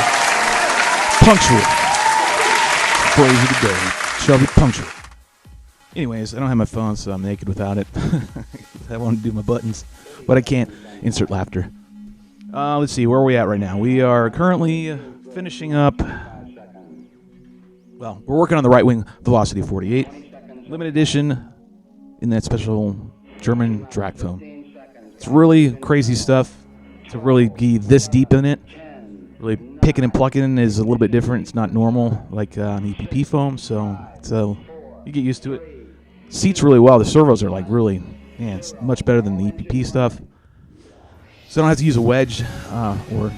Punctual. Phrase of the day. Shelby punctual. Anyways, I don't have my phone, so I'm naked without it. I want to do my buttons, but I can't. Insert laughter. Let's see, where are we at right now? We are currently finishing up. Well, we're working on the RiteWing Vollocity 48. Limited edition in that special German drag foam. It's really crazy stuff to really be this deep in it. Really picking and plucking is a little bit different. It's not normal like an EPP foam, so you get used to it. Seats really well. The servos are like really, man, it's much better than the EPP stuff. So I don't have to use a wedge or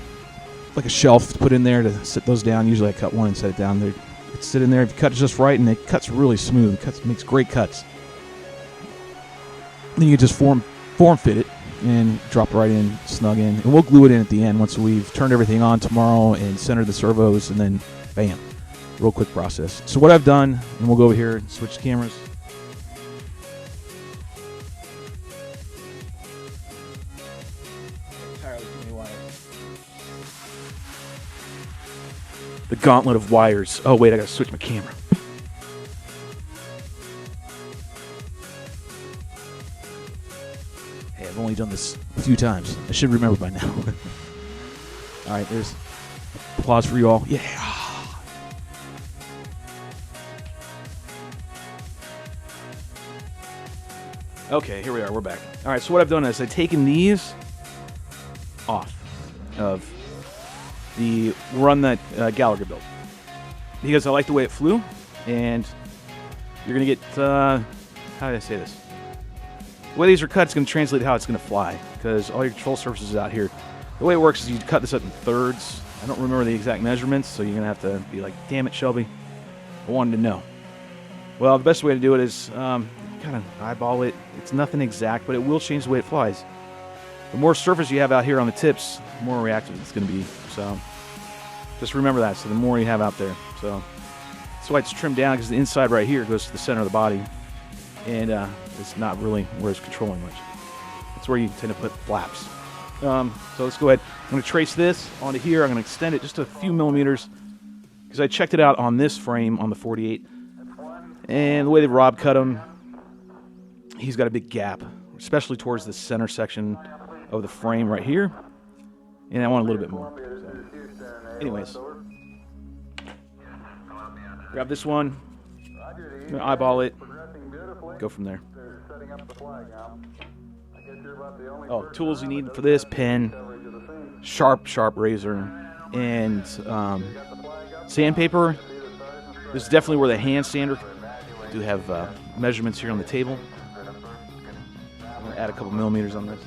like a shelf to put in there to sit those down. Usually I cut one and set it down there. It's sit in there if you cut it just right, and it cuts really smooth. It makes great cuts. Then you can just form fit it and drop it right in, snug in. And we'll glue it in at the end once we've turned everything on tomorrow and centered the servos, and then bam. Real quick process. So what I've done, and we'll go over here and switch cameras. The gauntlet of wires. Oh, wait, I gotta switch my camera. Hey, I've only done this a few times. I should remember by now. All right, there's applause for you all. Yeah. Okay, here we are. We're back. All right, so what I've done is I've taken these off of the run that Gallagher built because I like the way it flew, and you're going to get, how did I say this? The way these are cut, it's going to translate how it's going to fly because all your control surfaces out here. The way it works is you cut this up in thirds. I don't remember the exact measurements, so you're going to have to be like, damn it, Shelby. I wanted to know. Well, the best way to do it is kind of eyeball it. It's nothing exact, but it will change the way it flies. The more surface you have out here on the tips, the more reactive it's going to be. So just remember that. So the more you have out there. So that's why it's trimmed down, because the inside right here goes to the center of the body. And it's not really where it's controlling much. That's where you tend to put flaps. So let's go ahead. I'm going to trace this onto here. I'm going to extend it just a few millimeters because I checked it out on this frame on the 48. And the way that Rob cut them, he's got a big gap, especially towards the center section of the frame right here. And I want a little bit more. So. Anyways, grab this one, I'm gonna eyeball it, go from there. Oh, tools you need for this: pen, sharp razor, and sandpaper. This is definitely where the hand sander. I do have measurements here on the table. I'm gonna add a couple millimeters on this.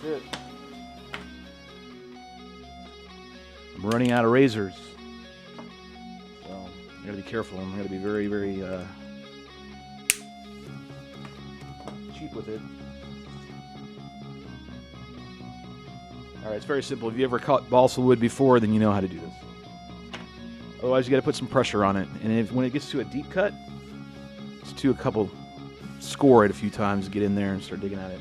It. I'm running out of razors, so I gotta be careful. I'm gonna be very, very cheap with it. All right, it's very simple. If you ever cut balsa wood before, then you know how to do this. Otherwise, you gotta put some pressure on it, and when it gets to a deep cut, just do a couple, score it a few times, get in there and start digging at it.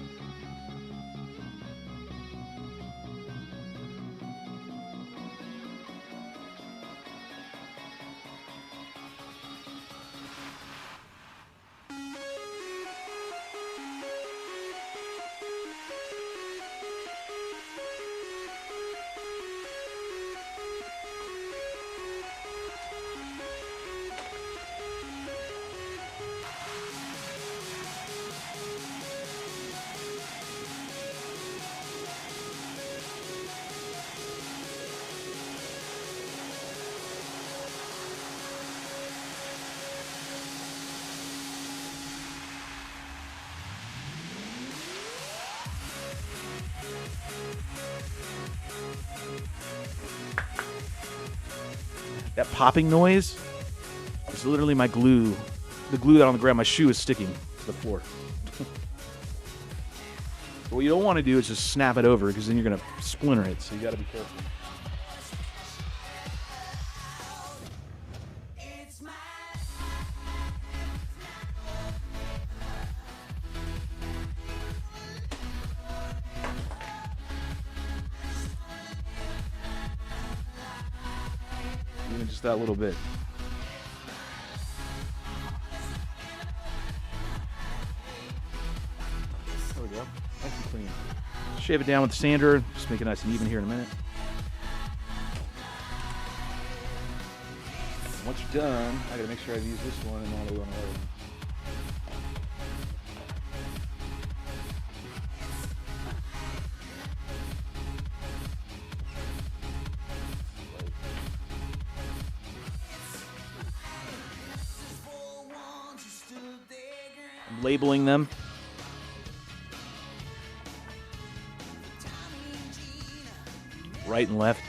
That popping noise is literally my glue. The glue that on the ground, my shoe is sticking to the floor. But what you don't want to do is just snap it over, because then you're going to splinter it, so you got to be careful. Even just that little bit. There we go. Nice and clean. Shave it down with the sander. Just make it nice and even here in a minute. Once you're done, I gotta make sure I've used this one and all the way on the other one. I'm labeling them. Right and left.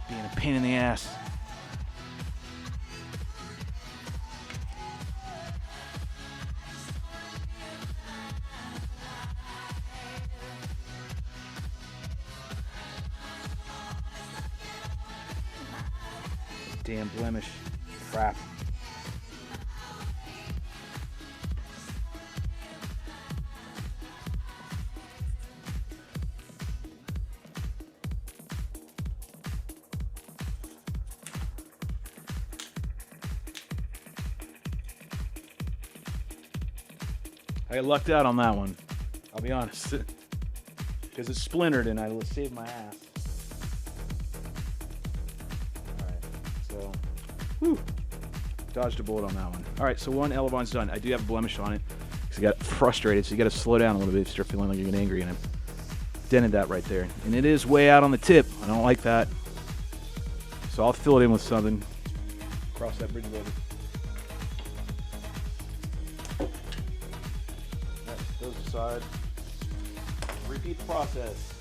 Being a pain in the ass. Damn blemish. Crap. I lucked out on that one, I'll be honest, because it splintered and I saved my ass. Alright, so, whew, dodged a bullet on that one. Alright, so one elevon's done. I do have a blemish on it, because I got frustrated, so you got to slow down a little bit if you start feeling like you're getting angry, and I dented that right there. And it is way out on the tip. I don't like that. So I'll fill it in with something. Cross that bridge a little bit. Those aside. Repeat the process.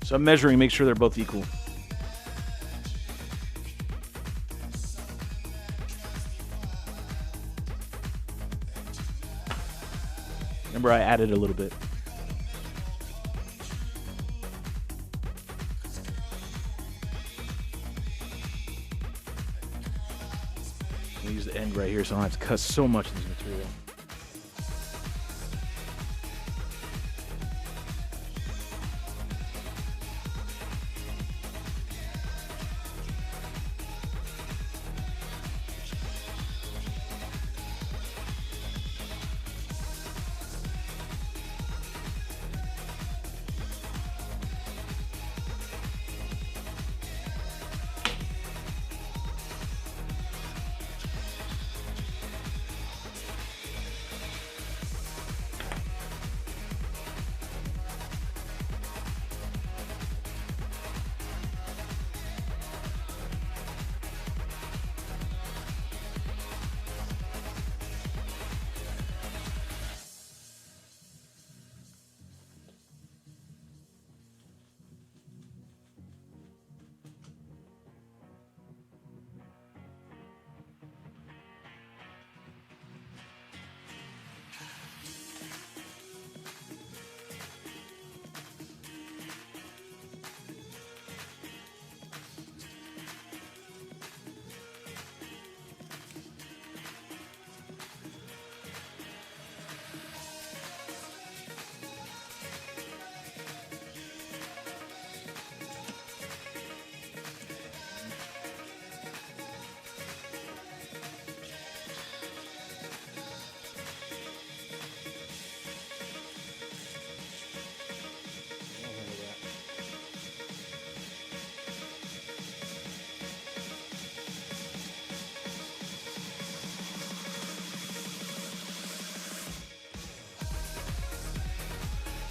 So I'm measuring, make sure they're both equal. Remember, I added a little bit. I'm gonna use the end right here so I don't have to cut so much of this material.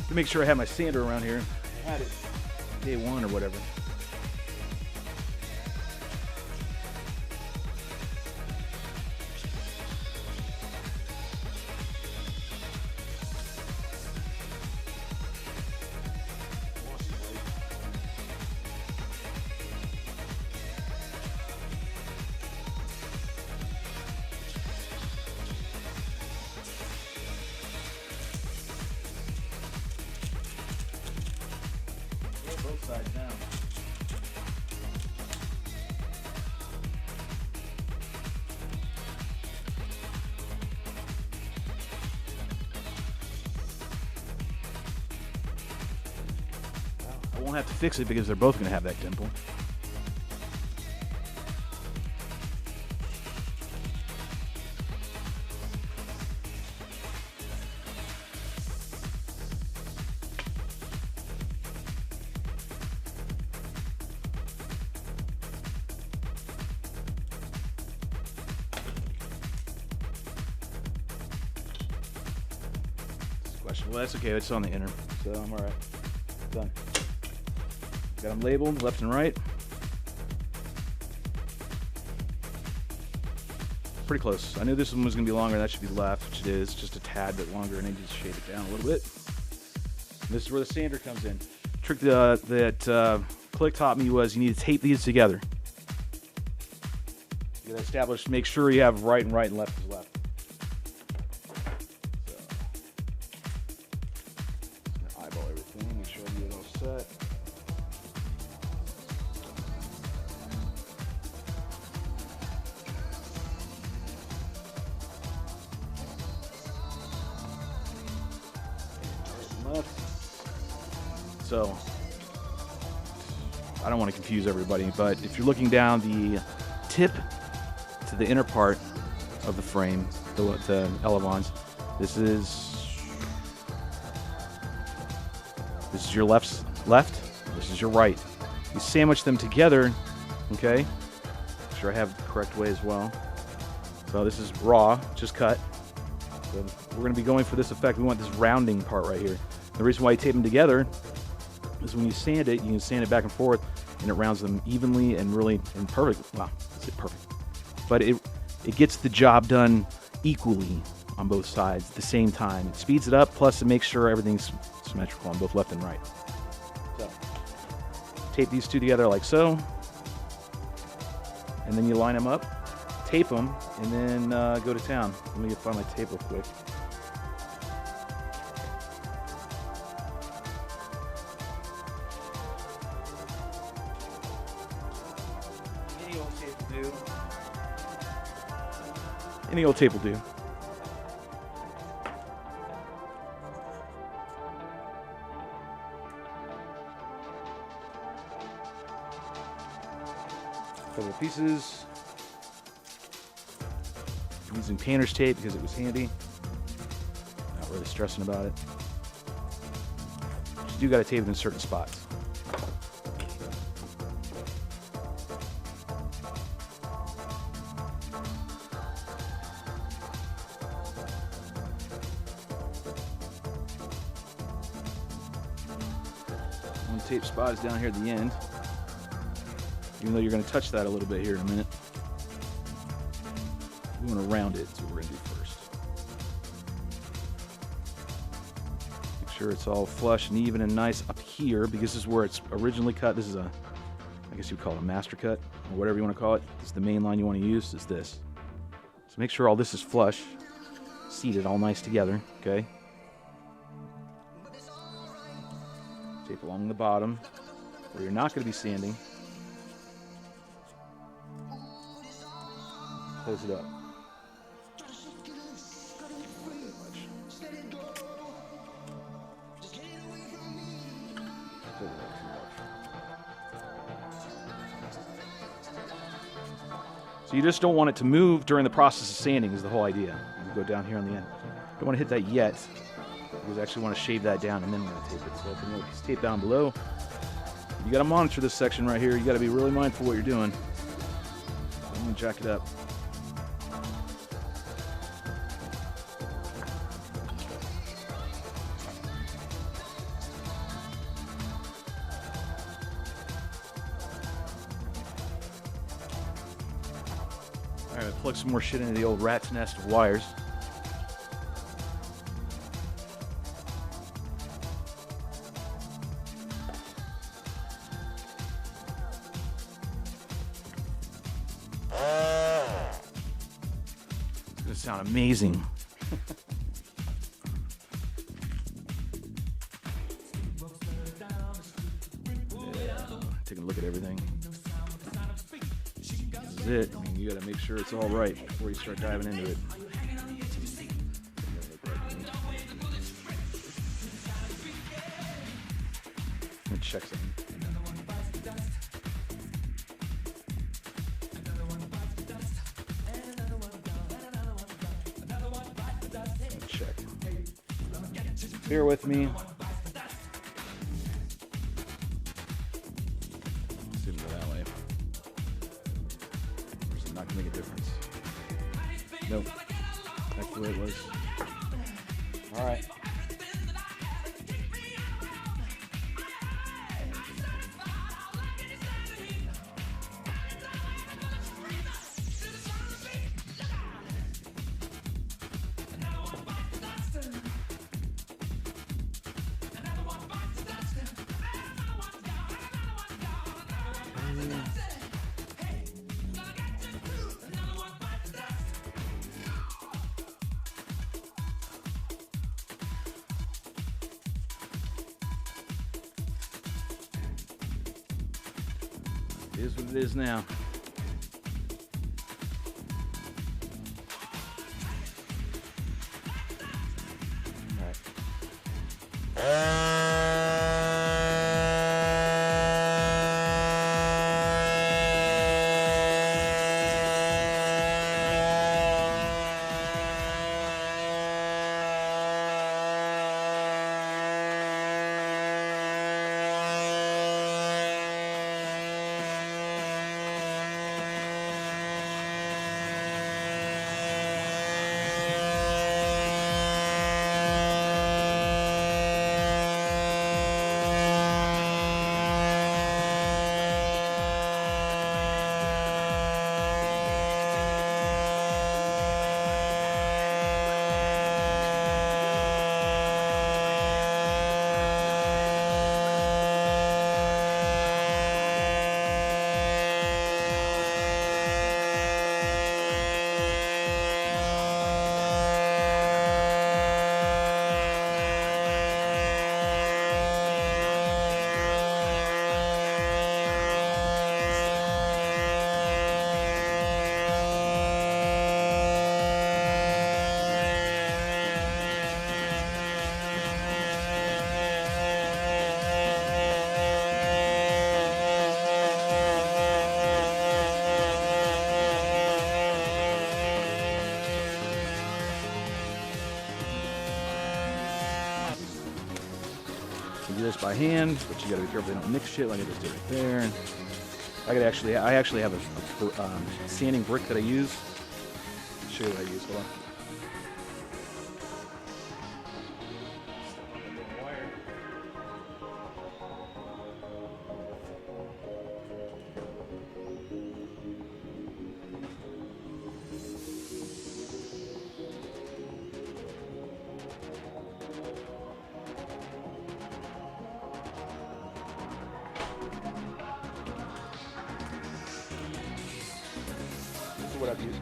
To make sure I have my sander around here. I had it day one or whatever. Both sides down. I won't have to fix it because they're both going to have that dimple. Well, that's okay. It's on the inner, so I'm all right. Done. Got them labeled left and right. Pretty close. I knew this one was going to be longer. That should be left, which it is. Just a tad bit longer, and I just shade it down a little bit. And this is where the sander comes in. Trick that Click taught me was you need to tape these together. You got to establish. Make sure you have right and right and left is left. So, I don't want to confuse everybody, but if you're looking down the tip to the inner part of the frame, the elevons, this is your left, this is your right. You sandwich them together, okay? Make sure I have the correct way as well. So this is raw, just cut. So we're going to be going for this effect. We want this rounding part right here. The reason why you tape them together is when you sand it, you can sand it back and forth, and it rounds them evenly and really and perfect. Wow, that's it, perfect. But it gets the job done equally on both sides at the same time. It speeds it up, plus it makes sure everything's symmetrical on both left and right. So tape these two together like so, and then you line them up, tape them, and then go to town. Let me find my tape real quick. do. Any old tape will do. Couple of pieces. I'm using painter's tape because it was handy. Not really stressing about it. You do got to tape it in certain spots. One tape spot is down here at the end. Even though you're going to touch that a little bit here in a minute. We want to round it, that's what we're going to do first. Make sure it's all flush and even and nice up here, because this is where it's originally cut. This is a, I guess you would call it a master cut, or whatever you want to call it. This is the main line you want to use, is this. So make sure all this is flush, seated all nice together, okay? Tape along the bottom, where you're not going to be sanding. Close it up. So you just don't want it to move during the process of sanding is the whole idea. You go down here on the end. Don't want to hit that yet, because I actually want to shave that down and then we're going to tape it. So if you notice, tape down below. You got to monitor this section right here. You got to be really mindful what you're doing. I'm going to jack it up. Alright, plug some more shit into the old rat's nest of wires. It's gonna sound amazing. Taking a look at everything. This is it. I mean, you gotta make sure it's all right before you start diving into it. Let me check something. Check. Bear with me. See if we go that way. It's not gonna make a difference. Nope. That's the way it was. All right. It is what it is now. All right. this by hand, but you gotta be careful they don't mix shit like I just did right there. I actually have a sanding brick that I use. I'll show you what I use. Hold on.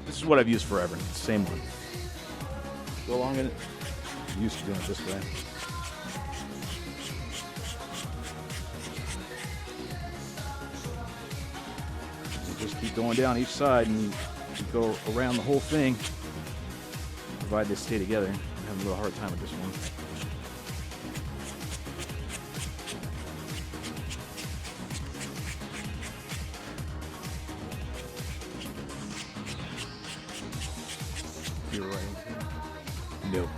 This is what I've used forever. Same one. Go along in it. I'm used to doing it this way. You just keep going down each side and you go around the whole thing. Provide they stay together. I'm having a little hard time with this one. You're right. Nope.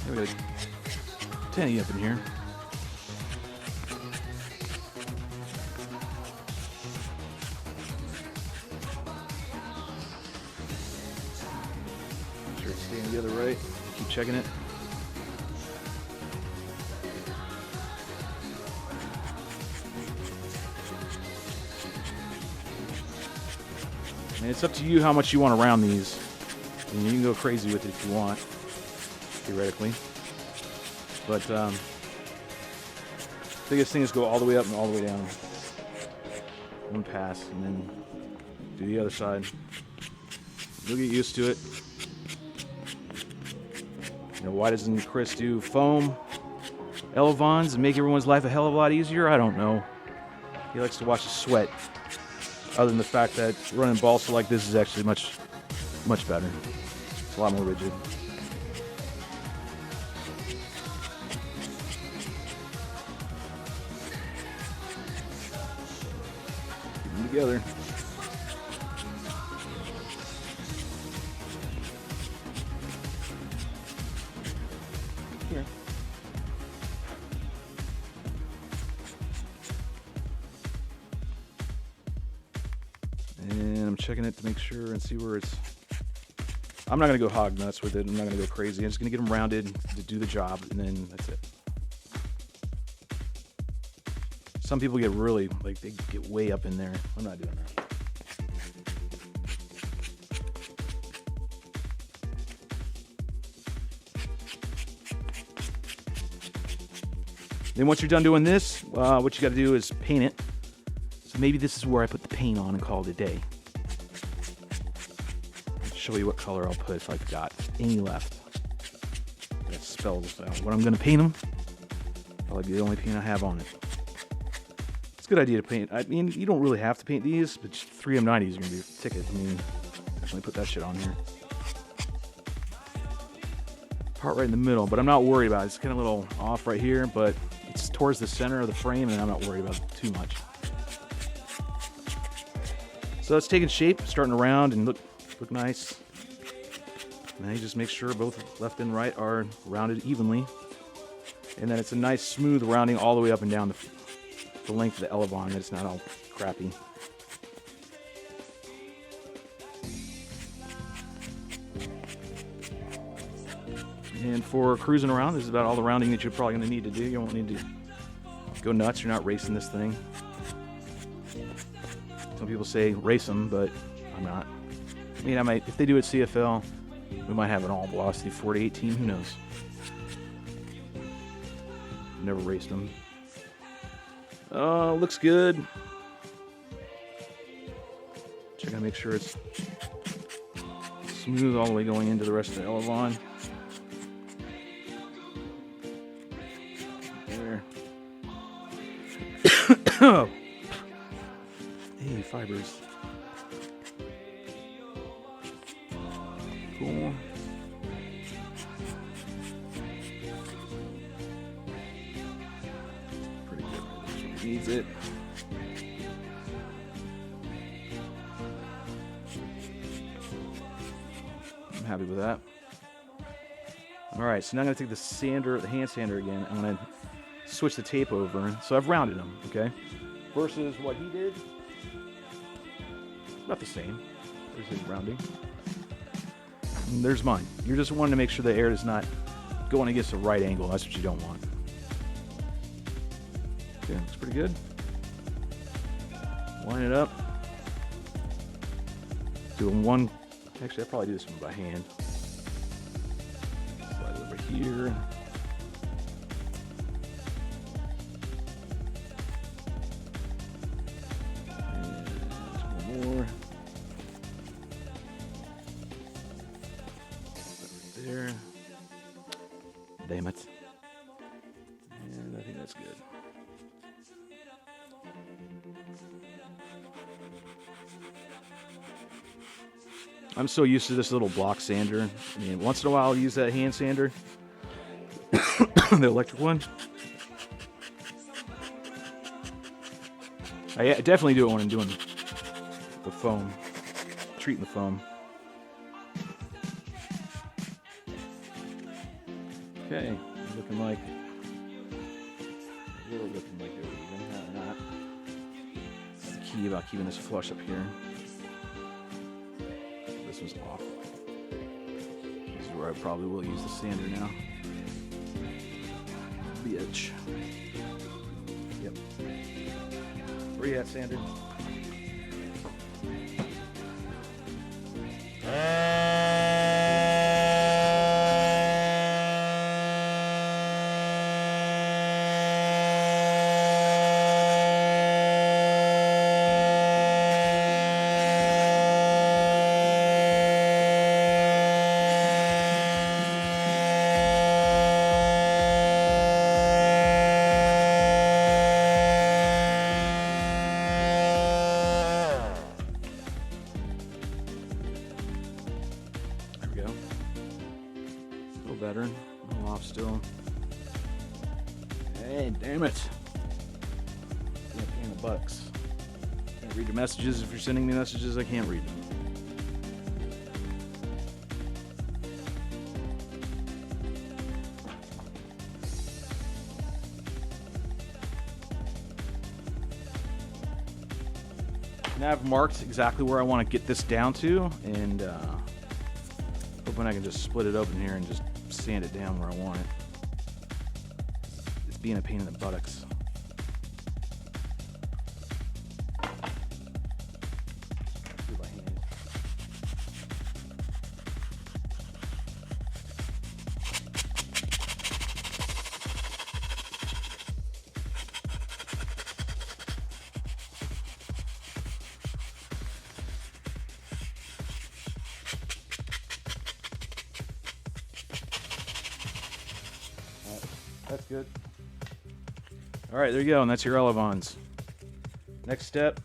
We got a 10 up in here. Make sure it's staying together right. Keep checking it. And it's up to you how much you want to round these. I mean, you can go crazy with it if you want, theoretically. But biggest thing is go all the way up and all the way down. One pass, and then do the other side. You'll get used to it. You know, why doesn't Chris do foam elevons and make everyone's life a hell of a lot easier? I don't know. He likes to watch the sweat. Other than the fact that running balsa like this is actually much better. It's a lot more rigid. Keep them together. Here. And I'm checking it to make sure and see where it's. I'm not going to go hog nuts with it. I'm not going to go crazy. I'm just going to get them rounded to do the job, and then that's it. Some people get really, like, they get way up in there. I'm not doing that. Then once you're done doing this, what you got to do is paint it. So maybe this is where I put the paint on and call it a day. Show you what color I'll put if I've got any left. That spells out what I'm going to paint them. Probably be the only paint I have on it. It's a good idea to paint. I mean, you don't really have to paint these, but 3M90s are going to be a ticket. I mean, definitely put that shit on here. Part right in the middle, but I'm not worried about it. It's kind of a little off right here, but it's towards the center of the frame, and I'm not worried about it too much. So it's taking shape, starting to round and look nice. Now you just make sure both left and right are rounded evenly, and then it's a nice smooth rounding all the way up and down the length of the elevon. That it's not all crappy. And for cruising around, this is about all the rounding that you're probably going to need to do. You won't need to go nuts. You're not racing this thing. Some people say race them, but I'm not. I mean, I might, if they do it CFL, we might have an all velocity 4-8 team. Who knows? Never raced them. Looks good. Check to make sure it's smooth all the way going into the rest of the elevon. There. Hey, fibers. Cool. Pretty good. Needs it. I'm happy with that. All right, so now I'm going to take the sander, the hand sander again. I'm going to switch the tape over. So I've rounded them, okay? Versus what he did, about the same. There's his rounding. And there's mine. You're just wanting to make sure the air is not going against the right angle. That's what you don't want. Okay, looks pretty good. Line it up. Doing one. Actually, I'll probably do this one by hand. Slide it over here. And one more. Right there. Damn it. And I think that's good. I'm so used to this little block sander. I mean, once in a while I'll use that hand sander, the electric one. I definitely do it when I'm doing the foam, treating the foam. Okay, looking like everything. Not. That's the key about keeping this flush up here. This was off. This is where I probably will use the sander now. The edge. Yep. Where you at, sander? Better. A little off still. Hey, damn it. Can't pay the bucks. Can't read your messages. If you're sending me messages, I can't read them. Now I've marked exactly where I want to get this down to, and hoping I can just split it open here and just sand it down where I want it. It's being a pain in the buttocks. Do it by hand. That's good. All right, there you go, and that's your elevons. Next step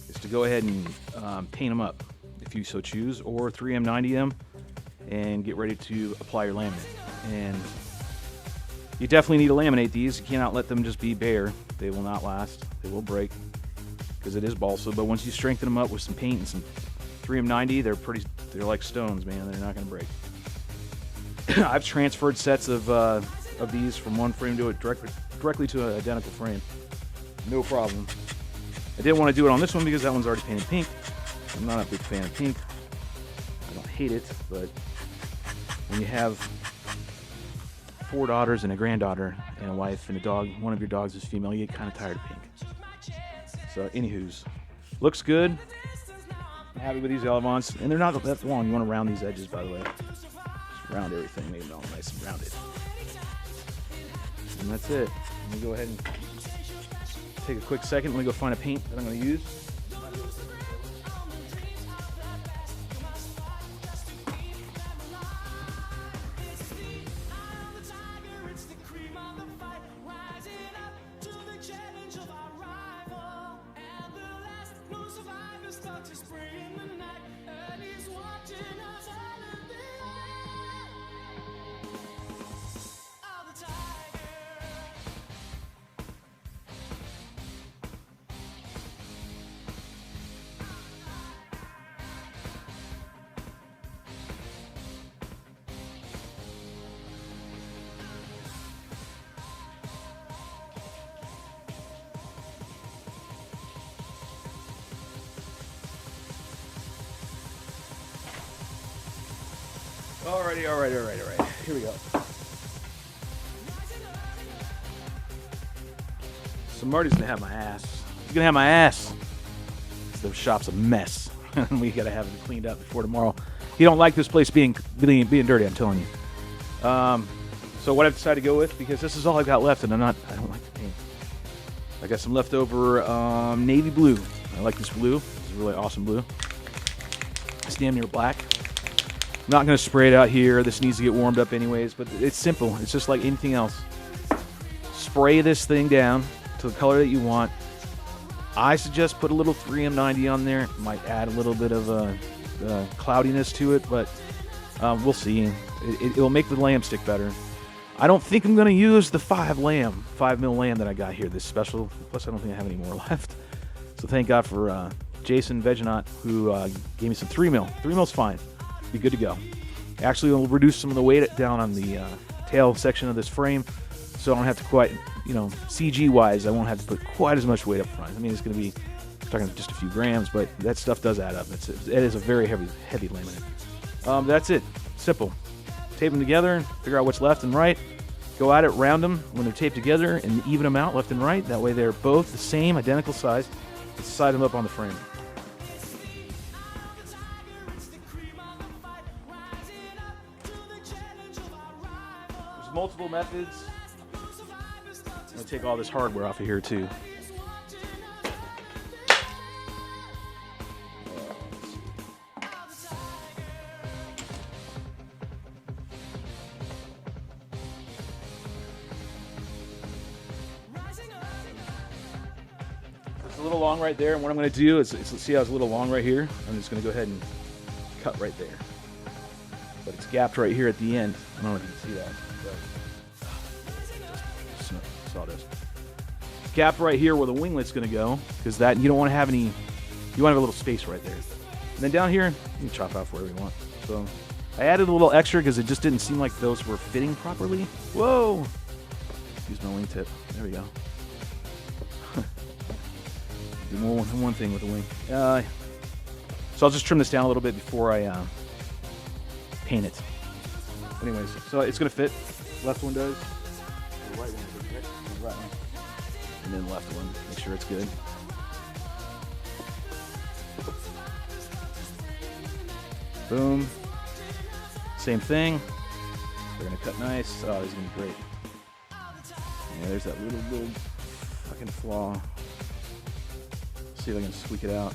is to go ahead and paint them up, if you so choose, or 3M 90M, and get ready to apply your laminate. And you definitely need to laminate these. You cannot let them just be bare. They will not last. They will break because it is balsa. But once you strengthen them up with some paint and some 3M 90, they're like stones, man. They're not going to break. I've transferred sets of these from one frame to it directly to an identical frame. No problem. I didn't want to do it on this one because that one's already painted pink. I'm not a big fan of pink. I don't hate it, but when you have 4 daughters and a granddaughter and a wife and a dog, one of your dogs is female, you get kind of tired of pink. So, anywho's, looks good. I'm happy with these elevons, and they're not that long. You want to round these edges, by the way. Just round everything, make them all nice and rounded. And that's it. Let me go ahead and take a quick second. Let me go find a paint that I'm going to use. Alrighty. Here we go. So Marty's gonna have my ass. He's gonna have my ass. The shop's a mess. We gotta have it cleaned up before tomorrow. He don't like this place being dirty, I'm telling you. So what I've decided to go with, because this is all I've got left, and I don't like to paint. I got some leftover navy blue. I like this blue. It's a really awesome blue. It's damn near black. I'm not gonna spray it out here. This needs to get warmed up anyways, but it's simple. It's just like anything else. Spray this thing down to the color that you want. I suggest put a little 3M90 on there. It might add a little bit of cloudiness to it, but we'll see. It'll make the lamb stick better. I don't think I'm going to use the 5 mil lamb that I got here, this special. Plus, I don't think I have any more left. So thank God for Jason Veganot, who gave me some 3 mil. 3 mil's fine. Be good to go. Actually, it'll reduce some of the weight down on the tail section of this frame, so I don't have to quite, CG-wise, I won't have to put quite as much weight up front. I mean, it's going to be, talking just a few grams, but that stuff does add up. It is a very heavy laminate. That's it. Simple. Tape them together, figure out what's left and right, go at it, round them when they're taped together, and even them out left and right. That way they're both the same, identical size. Let's side them up on the frame. There's multiple methods. I'm going to take all this hardware off of here too. It's a little long right there, and what I'm going to do is see how it's a little long right here. I'm just going to go ahead and cut right there. But it's gapped right here at the end. I don't know if you can see that. Sawdust. Gap right here where the winglet's going to go, because that you don't want to have any. You want to have a little space right there. And then down here, you can chop out wherever you want. So I added a little extra because it just didn't seem like those were fitting properly. Whoa! Use my wingtip. There we go. Do one thing with the wing. So I'll just trim this down a little bit before I paint it. Anyways, so it's going to fit. Left one does. The right one does. Right one. And then the left one. Make sure it's good. Boom. Same thing. We're going to cut nice. Oh, this is going to be great. Yeah, there's that little fucking flaw. See if I can squeak it out.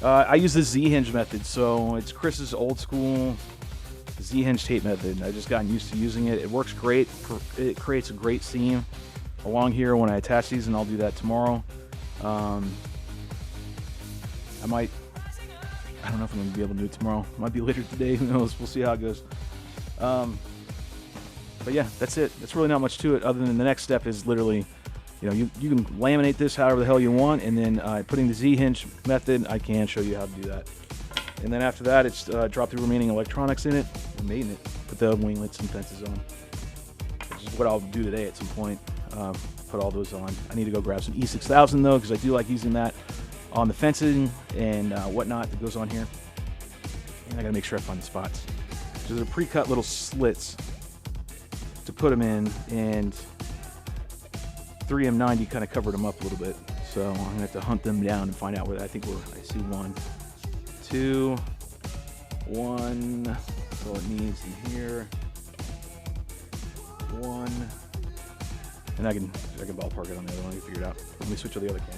I use the Z-hinge method, so it's Chris's old school Z-hinge tape method. I've just gotten used to using it. It works great. It creates a great seam along here when I attach these, and I'll do that tomorrow. I don't know if I'm going to be able to do it tomorrow. Might be later today. Who knows? We'll see how it goes. But yeah, that's it. That's really not much to it, other than the next step is literally, you can laminate this however the hell you want, and then putting the Z-hinge method, I can show you how to do that. And then after that, it's drop the remaining electronics in it, and mating it, put the winglets and fences on. Which is what I'll do today at some point. Put all those on. I need to go grab some E6000 though, because I do like using that on the fencing and whatnot that goes on here. And I gotta make sure I find the spots. So there's a pre-cut little slits to put them in, and 3M90 kind of covered them up a little bit. So I'm gonna have to hunt them down and find out where I see 1, 2, 1. That's all it needs in here. 1. And I can ballpark it on the other one. I can figure it out. Let me switch to the other camera.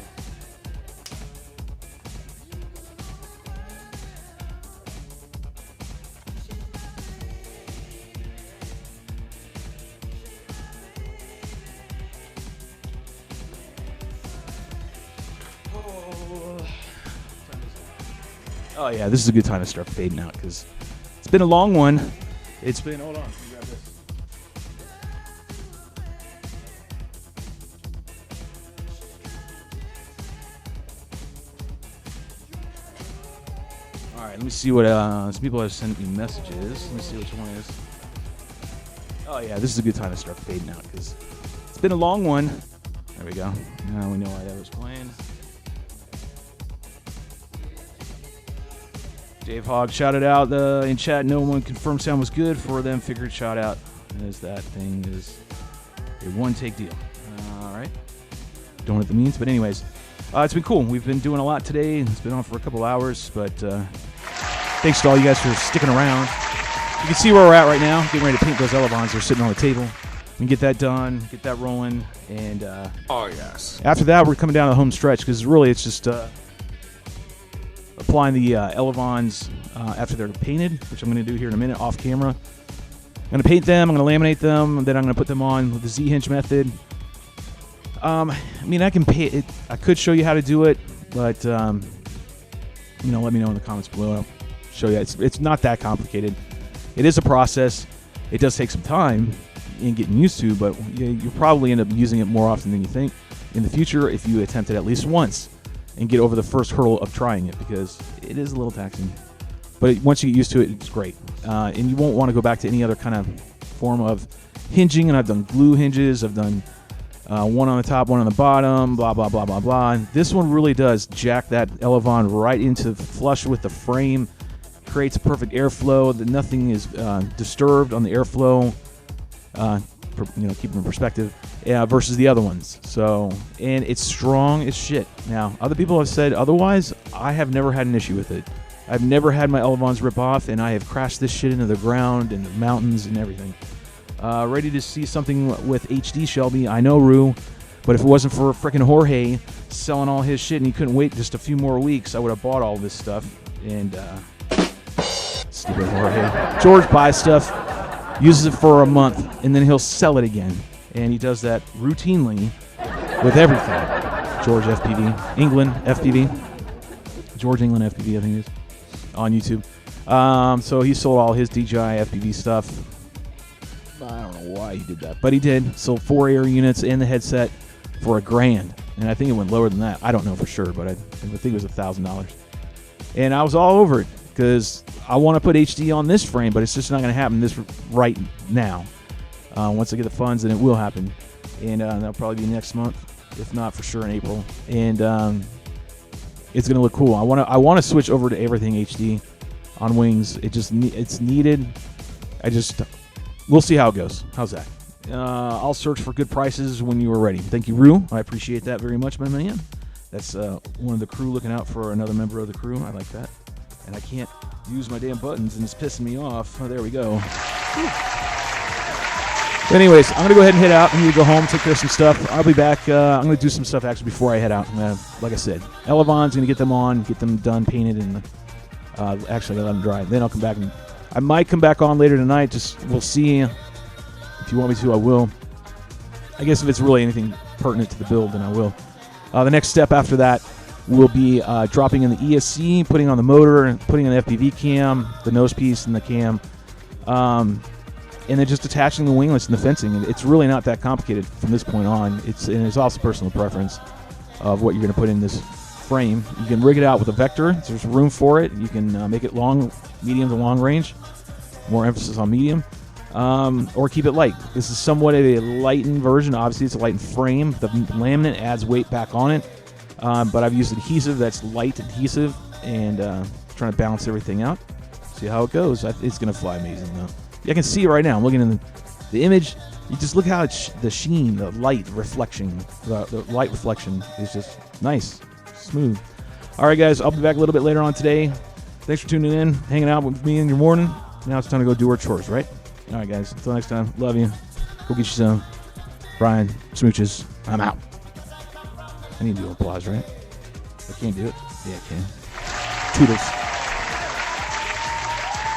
Oh yeah, this is a good time to start fading out because it's been a long one. It's been, hold on, let me grab this. All right, let me see what some people have sent me messages. Let me see which one it is. Oh yeah, this is a good time to start fading out because it's been a long one. There we go. Now we know why that was playing. Dave Hogg shouted out in chat. No one confirmed sound was good for them. Figured shout out as that thing is a one-take deal. All right. Don't know what that means, but anyways, it's been cool. We've been doing a lot today. It's been on for a couple hours, but thanks to all you guys for sticking around. You can see where we're at right now. Getting ready to paint those elevons. They're sitting on the table. We can get that done, get that rolling, and Oh, yes. after that, we're coming down to the home stretch because really it's just applying the elevons after they're painted, which I'm going to do here in a minute off camera. I'm going to paint them, I'm going to laminate them, and then I'm going to put them on with the Z-hinge method. I mean, I can paint it. I could show you how to do it, but let me know in the comments below. I'll show you. It's not that complicated. It is a process. It does take some time in getting used to, but you'll probably end up using it more often than you think in the future if you attempt it at least once and get over the first hurdle of trying it, because it is a little taxing. But once you get used to it, it's great. And you won't want to go back to any other kind of form of hinging. And I've done glue hinges. I've done one on the top, one on the bottom, blah, blah, blah, blah, blah. And this one really does jack that elevon right into flush with the frame. Creates a perfect airflow. That nothing is disturbed on the airflow. Keep in perspective, versus the other ones. So, and it's strong as shit. Now, other people have said otherwise. I have never had an issue with it. I've never had my elevons rip off, and I have crashed this shit into the ground and the mountains and everything. Ready to see something with HD, Shelby. I know, Rue, but if it wasn't for frickin' Jorge selling all his shit and he couldn't wait just a few more weeks, I would have bought all this stuff. And stupid Jorge. George buys stuff, uses it for a month, and then he'll sell it again. And he does that routinely with everything. George FPV. England FPV. George England FPV, I think it is. On YouTube. So he sold all his DJI FPV stuff. I don't know why he did that, but he did. Sold 4 air units and the headset for $1,000. And I think it went lower than that. I don't know for sure, but I think it was $1,000. And I was all over it because I want to put HD on this frame, but it's just not going to happen this right now. Once I get the funds, then it will happen. And that'll probably be next month, if not for sure in April. And it's going to look cool. I want to switch over to everything HD on wings. It's needed. We'll see how it goes. How's that? I'll search for good prices when you are ready. Thank you, Rue. I appreciate that very much, my man. That's one of the crew looking out for another member of the crew. I like that. And I can't use my damn buttons, and it's pissing me off. Oh, there we go. Anyways, I'm going to go ahead and head out. I need to go home, take care of some stuff. I'll be back. I'm going to do some stuff actually before I head out. Like I said, elevons, going to get them on, get them done, painted, and actually let them dry. Then I'll come back, and I might come back on later tonight. Just we'll see. If you want me to, I will. I guess if it's really anything pertinent to the build, then I will. The next step after that will be dropping in the ESC, putting on the motor, and putting in the FPV cam, the nose piece, and the cam. And then just attaching the winglets and the fencing. It's really not that complicated from this point on. It's also personal preference of what you're going to put in this frame. You can rig it out with a vector. There's room for it. You can make it long, medium to long range. More emphasis on medium. Or keep it light. This is somewhat of a lightened version. Obviously, it's a lightened frame. The laminate adds weight back on it. But I've used adhesive that's light adhesive and trying to balance everything out. See how it goes. It's going to fly amazing, though. I can see it right now. I'm looking in the image. You just look how the sheen, the light reflection, the light reflection is just nice, smooth. All right, guys, I'll be back a little bit later on today. Thanks for tuning in, hanging out with me in your morning. Now it's time to go do our chores, right? All right, guys, until next time, love you. Go get you some. Brian, smooches. I'm out. I need to do applause, right? I can't do it. Yeah, I can. Toodles.